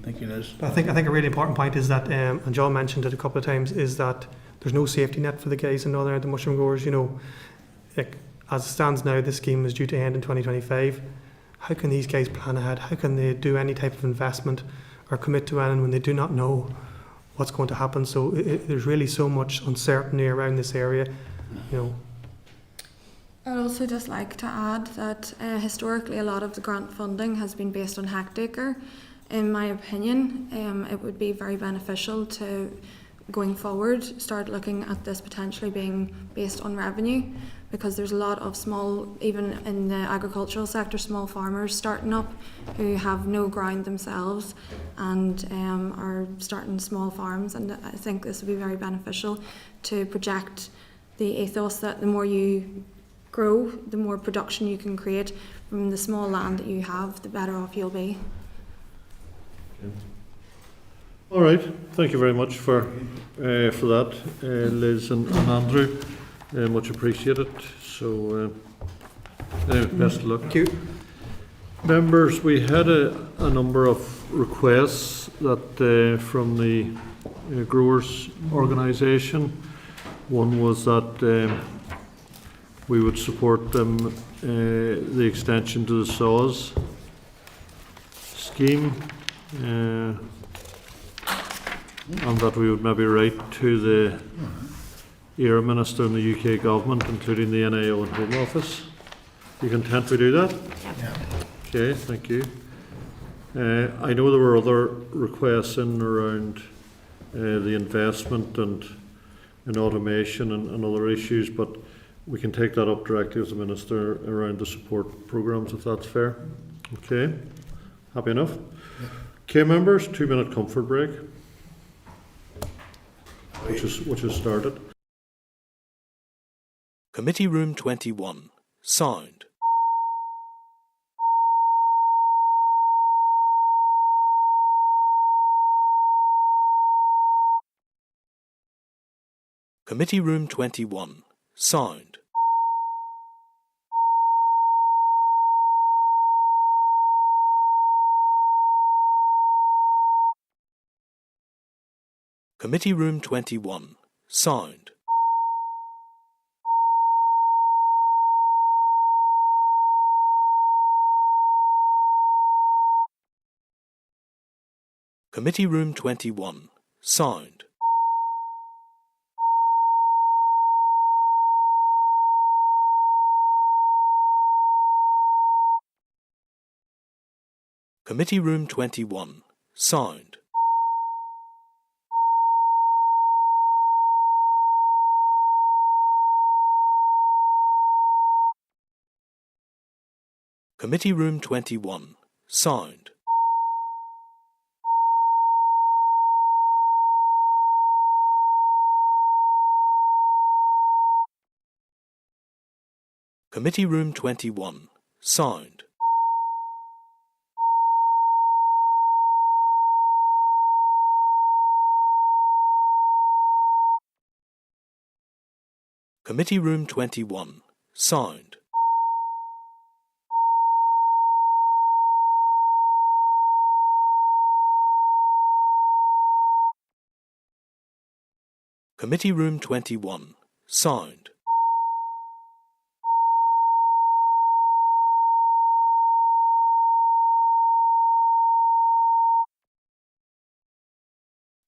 Thank you, Liz. But I think a really important point is that, and John mentioned it a couple of times, is that there's no safety net for the guys in Northern Ireland, the mushroom growers. You know, like, as it stands now, this scheme is due to end in 2025. How can these guys plan ahead? How can they do any type of investment or commit to anything when they do not know what's going to happen? So there's really so much uncertainty around this area, you know. I'd also just like to add that historically a lot of the grant funding has been based on hectare. In my opinion, it would be very beneficial to, going forward, start looking at this potentially being based on revenue, because there's a lot of small, even in the agricultural sector, small farmers starting up who have no ground themselves and are starting small farms, and I think this would be very beneficial to project the ethos that the more you grow, the more production you can create from the small land that you have, the better off you'll be. All right, thank you very much for that, Liz and Andrew. Much appreciated. So, best of luck. Thank you. Members, we had a number of requests that from the growers organisation. One was that we would support them the extension to the SAWS scheme, and that we would maybe write to the ERA Minister in the UK Government, including the NAO and Home Office. You content we do that? Yeah. Okay, thank you. I know there were other requests in around the investment and in automation and other issues, but we can take that up directly with the Minister around the support programmes, if that's fair. Okay, happy enough? Yeah. Okay, members, 2-minute comfort break, which is started. Committee Room 21. Sound. Committee Room 21. Sound. Committee Room 21. Sound. Committee Room 21. Sound. Committee Room 21. Sound. Committee Room 21. Sound. Committee Room 21. Sound. Committee Room 21. Sound. Committee Room 21. Sound.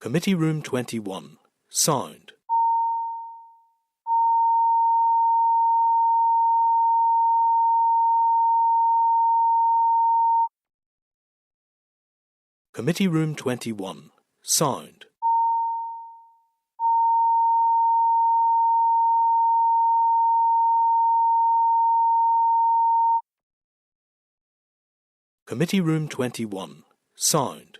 Committee Room 21. Sound. Committee Room 21. Sound. Committee Room 21. Sound.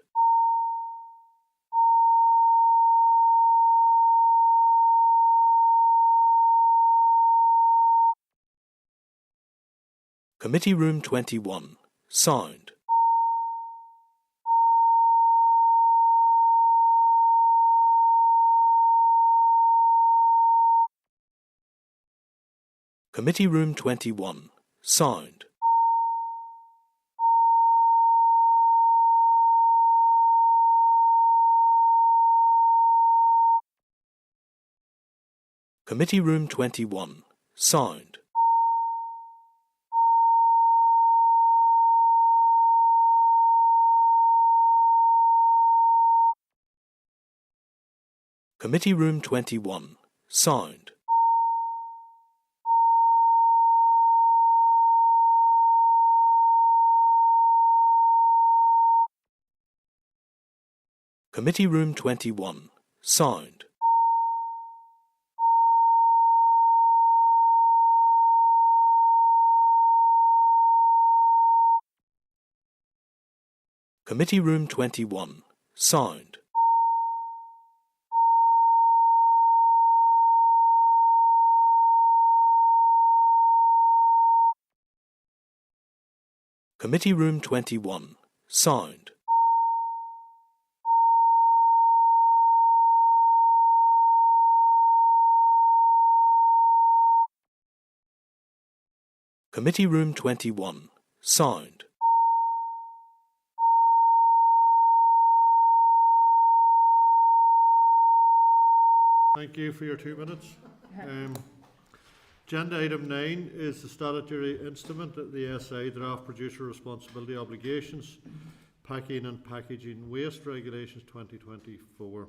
Committee Room 21. Sound. Committee Room 21. Sound. Committee Room 21. Sound. Committee Room 21. Sound. Committee Room 21. Sound. Committee Room 21. Sound. Committee Room 21. Sound. Committee Room 21. Sound. Thank you for your 2 minutes. Agenda item 9 is the statutory instrument, the SA Draft Producer Responsibility Obligations, Packing and Packaging Waste Regulations 2024.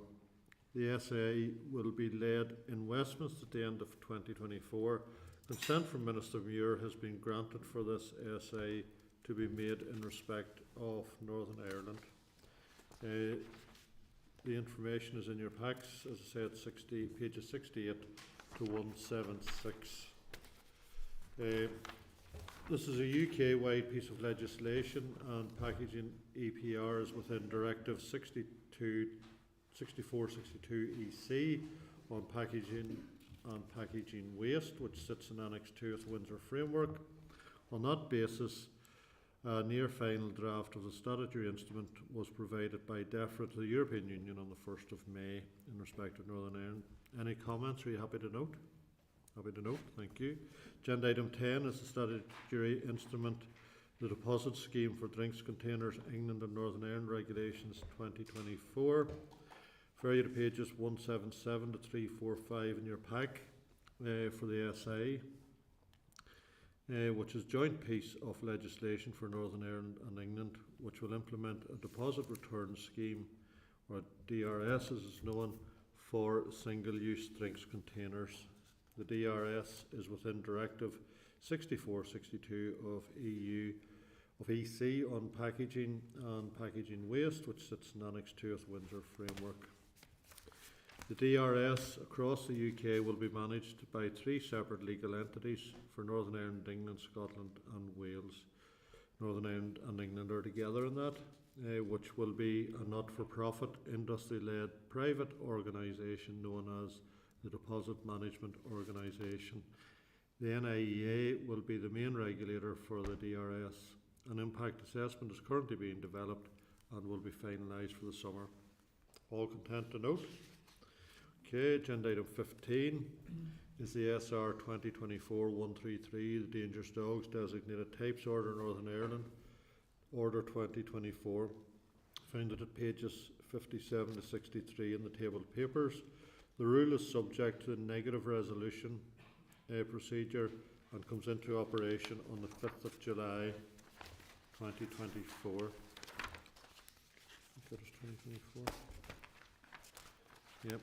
The SA will be led in Westminster at the end of 2024. Consent from Minister Muir has been granted for this SA to be made in respect of Northern Ireland. The information is in your packs, as I said, pages 68 to 176. This is a UK-wide piece of legislation, and packaging EPR is within Directive 6462 EC on packaging and packaging waste, which sits in Annex 2 of the Windsor Framework. On that basis, a near final draft of the statutory instrument was provided by DEFRA to the European Union on the 1st of May in respect of Northern Ireland. Any comments? Are you happy to note? Happy to note, thank you. Agenda item 10 is the statutory instrument, the Deposit Scheme for Drinks Containers, England and Northern Ireland Regulations 2024. Refer you to pages 177 to 345 in your pack for the SA. Which is a joint piece of legislation for Northern Ireland and England, which will implement a deposit return scheme, or DRS as it's known, for single-use drinks containers. The DRS is within Directive 6462 of EC on packaging and packaging waste, which sits in Annex 2 of the Windsor Framework. The DRS across the UK will be managed by 3 separate legal entities for Northern Ireland, England, Scotland and Wales. Northern Ireland and England are together in that, which will be a not-for-profit, industry-led private organisation known as the Deposit Management Organisation. The NIEA will be the main regulator for the DRS. An impact assessment is currently being developed and will be finalised for the summer. All content to note? Okay, agenda item 15 is the SR 2024-133, the Dangerous Dogs Designated Types Order, Northern Ireland, Order 2024. Found it at pages 57 to 63 in the table of papers. The rule is subject to the negative resolution procedure and comes into operation on the 5th of July 2024. I think that was 2024. Yep.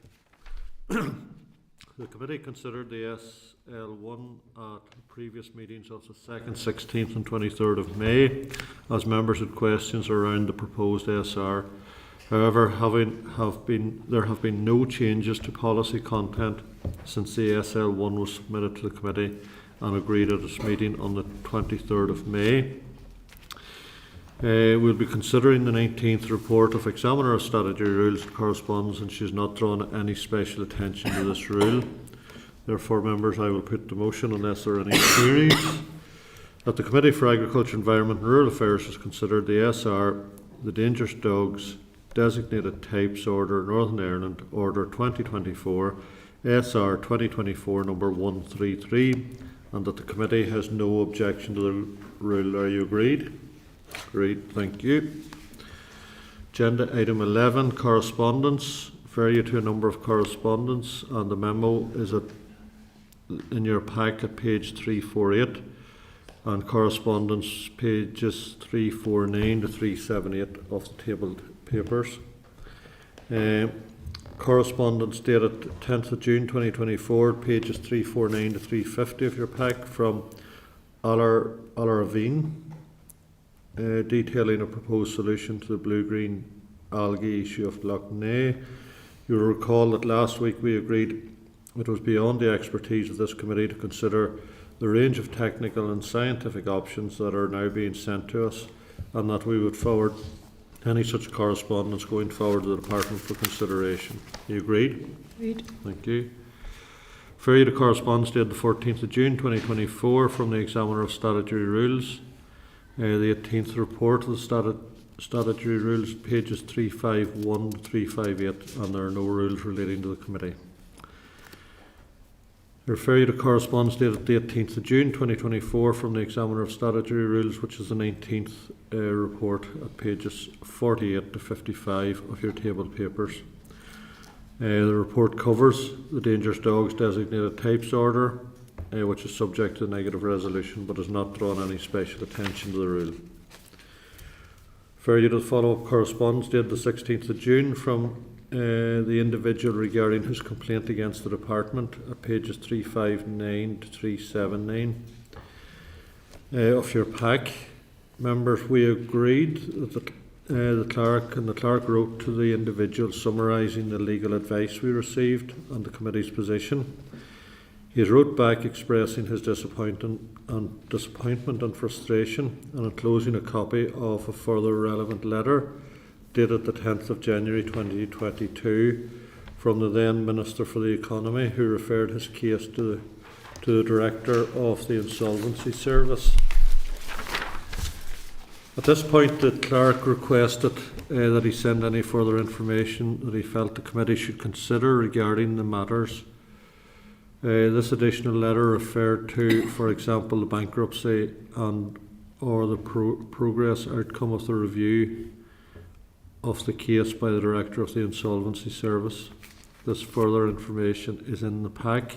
The committee considered the SL1 at previous meetings of the 2nd, 16th and 23rd of May as members had questions around the proposed SR. However, there have been no changes to policy content since the SL1 was submitted to the committee and agreed at its meeting on the 23rd of May. We'll be considering the 19th report of Examiner of Statutory Rules and Correspondence, and she has not drawn any special attention to this rule. Therefore, members, I will put the motion unless there are any queries. That the Committee for Agriculture, Environment and Rural Affairs has considered the SR, the Dangerous Dogs Designated Types Order, Northern Ireland, Order 2024, SR 2024 number 133, and that the committee has no objection to the rule. Are you agreed? Agreed, thank you. Agenda item 11, correspondence. Refer you to a number of correspondence, and the memo is in your pack at page 348, and correspondence pages 349 to 378 of the tabled papers. Correspondence dated 10th of June 2024, pages 349 to 350 of your pack, from Alaravine, detailing a proposed solution to the blue-green algae issue of Loch Ness. You'll recall that last week we agreed it was beyond the expertise of this committee to consider the range of technical and scientific options that are now being sent to us, and that we would forward any such correspondence going forward to the Department for consideration. You agreed? Agreed. Thank you. Refer you to correspondence dated the 14th of June 2024 from the Examiner of Statutory Rules. The 18th report of the Statutory Rules, pages 351 to 358, and there are no rules relating to the committee. I refer you to correspondence dated the 18th of June 2024 from the Examiner of Statutory Rules, which is the 19th report at pages 48 to 55 of your tabled papers. The report covers the Dangerous Dogs Designated Types Order, which is subject to negative resolution but has not drawn any special attention to the rule. Refer you to the follow-up correspondence dated the 16th of June from the individual regarding his complaint against the department at pages 359 to 379 of your pack. Members, we agreed that the clerk wrote to the individual summarising the legal advice we received and the committee's position. He wrote back expressing his disappointment and frustration, and enclosing a copy of a further relevant letter dated the 10th of January 2022 from the then Minister for the Economy, who referred his case to the Director of the Insolvency Service. At this point, the clerk requested that he send any further information that he felt the committee should consider regarding the matters. This additional letter referred to, for example, the bankruptcy or the progress outcome of the review of the case by the Director of the Insolvency Service. This further information is in the pack.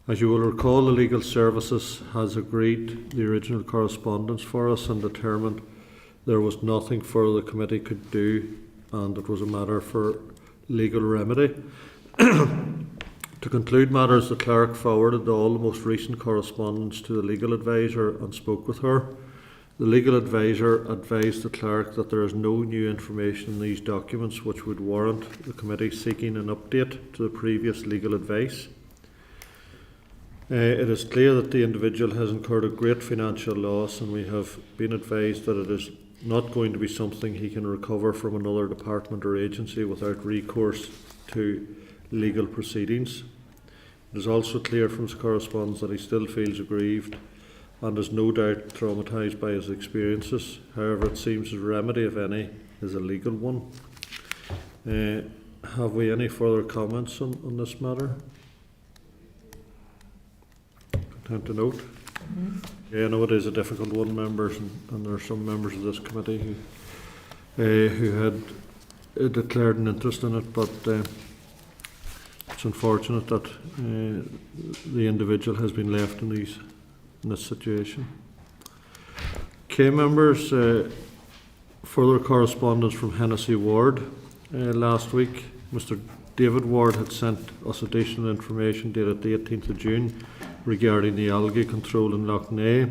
As you will recall, the Legal Services has agreed the original correspondence for us and determined there was nothing further the committee could do, and it was a matter for legal remedy. To conclude matters, the clerk forwarded all the most recent correspondence to the legal advisor and spoke with her. The legal advisor advised the clerk that there is no new information in these documents which would warrant the committee seeking an update to the previous legal advice. It is clear that the individual has incurred a great financial loss, and we have been advised that it is not going to be something he can recover from another department or agency without recourse to legal proceedings. It is also clear from his correspondence that he still feels aggrieved and is no doubt traumatised by his experiences. However, it seems his remedy, if any, is a legal one. Have we any further comments on this matter? Content to note? Yeah, I know it is a difficult one, members, and there are some members of this committee who had declared an interest in it, but it's unfortunate that the individual has been left in this situation. Okay, members, further correspondence from Hennessy Ward last week. Mr. David Ward had sent us additional information dated the 18th of June regarding the algae control in Lough Neagh.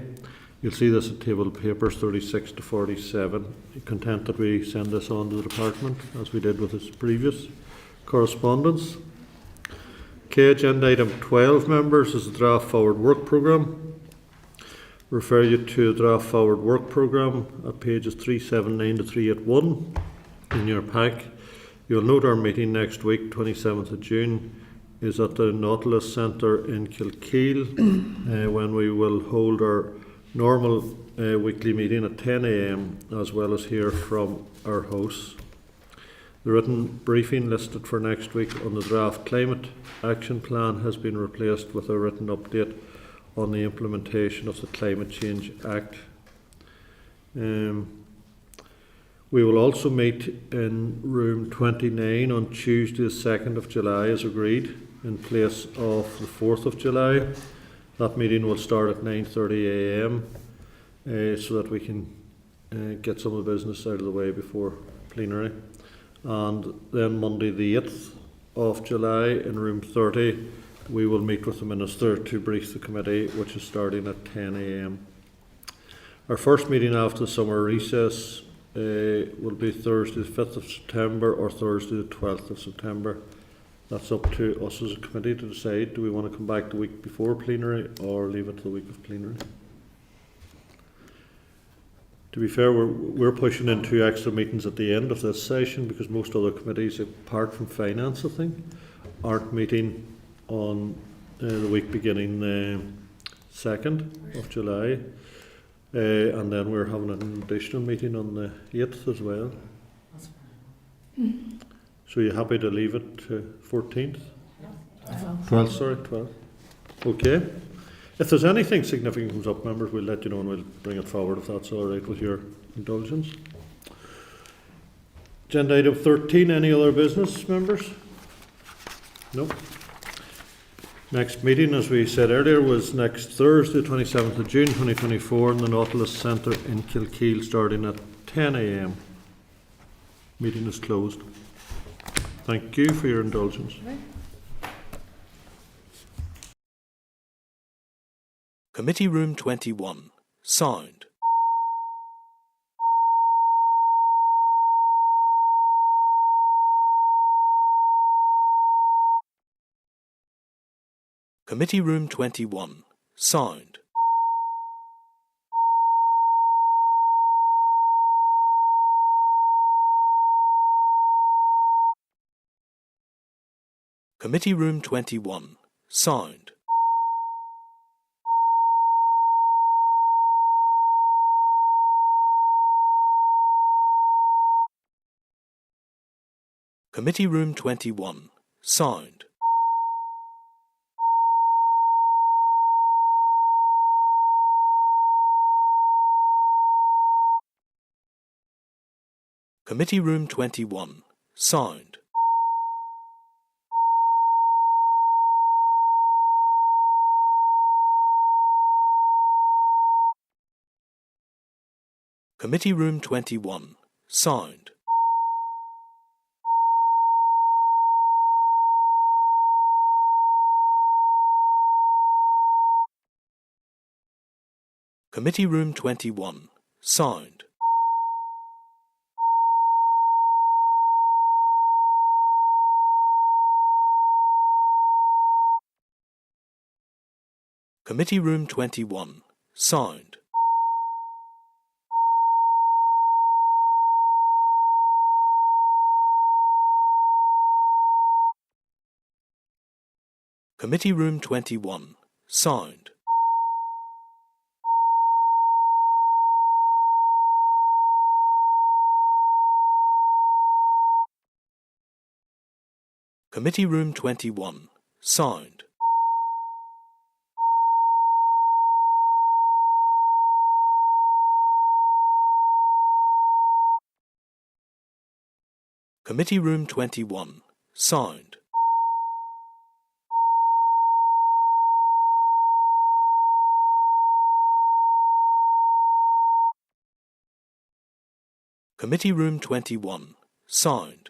You'll see this at table papers 36 to 47. Content that we send this on to the department as we did with its previous correspondence. Okay, agenda item 12, members, is the draft forward work programme. Refer you to the draft forward work programme at pages 379 to 381 in your pack. You'll note our meeting next week, 27th of June, is at the Nautilus Centre in Kilkeel when we will hold our normal weekly meeting at 10 a.m. as well as hear from our hosts. The written briefing listed for next week on the draft climate action plan has been replaced with a written update on the implementation of the Climate Change Act. We will also meet in room 29 on Tuesday the 2nd of July as agreed in place of the 4th of July. That meeting will start at 9:30 a.m. So that we can get some of the business out of the way before plenary. And then Monday the 8th of July in room 30 we will meet with the Minister to brief the committee, which is starting at 10 a.m. Our first meeting after the summer recess will be Thursday the 5th of September or Thursday the 12th of September. That's up to us as a committee to decide. Do we want to come back the week before plenary or leave it to the week of plenary? To be fair, we're pushing in 2 extra meetings at the end of this session because most other committees, apart from finance, I think, aren't meeting on the week beginning the 2nd of July. And then we're having an additional meeting on the 8th as well. So you're happy to leave it to 14th? 12th, sorry, 12th. Okay. If there's anything significant comes up, members, we'll let you know and we'll bring it forward if that's all right with your indulgence. Agenda item 13, any other business, members? No. Next meeting, as we said earlier, was next Thursday, 27th of June 2024 in the Nautilus Centre in Kilkeel, starting at 10 a.m. Meeting is closed. Thank you for your indulgence. Committee Room 21. Sound. Committee Room 21. Sound. Committee Room 21. Sound. Committee Room 21. Sound. Committee Room 21. Sound. Committee Room 21. Sound. Committee Room 21. Sound. Committee Room 21. Sound. Committee Room 21. Sound. Committee Room 21. Sound. Committee Room 21. Sound. Committee Room 21. Sound.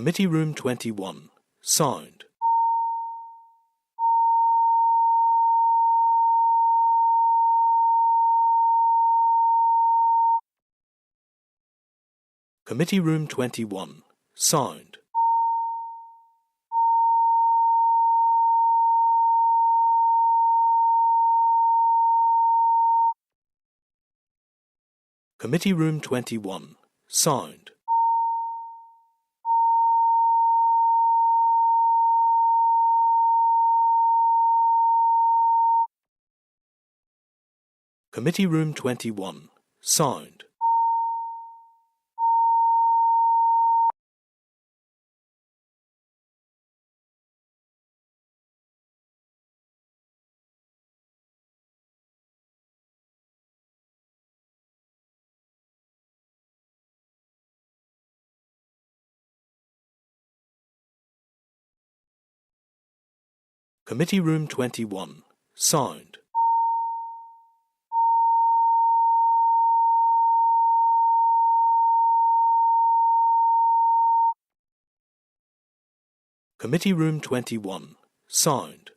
Committee Room 21. Sound. Committee Room 21. Sound. Committee Room 21. Sound. Committee Room 21. Sound. Committee Room 21. Sound. Committee Room 21. Sound.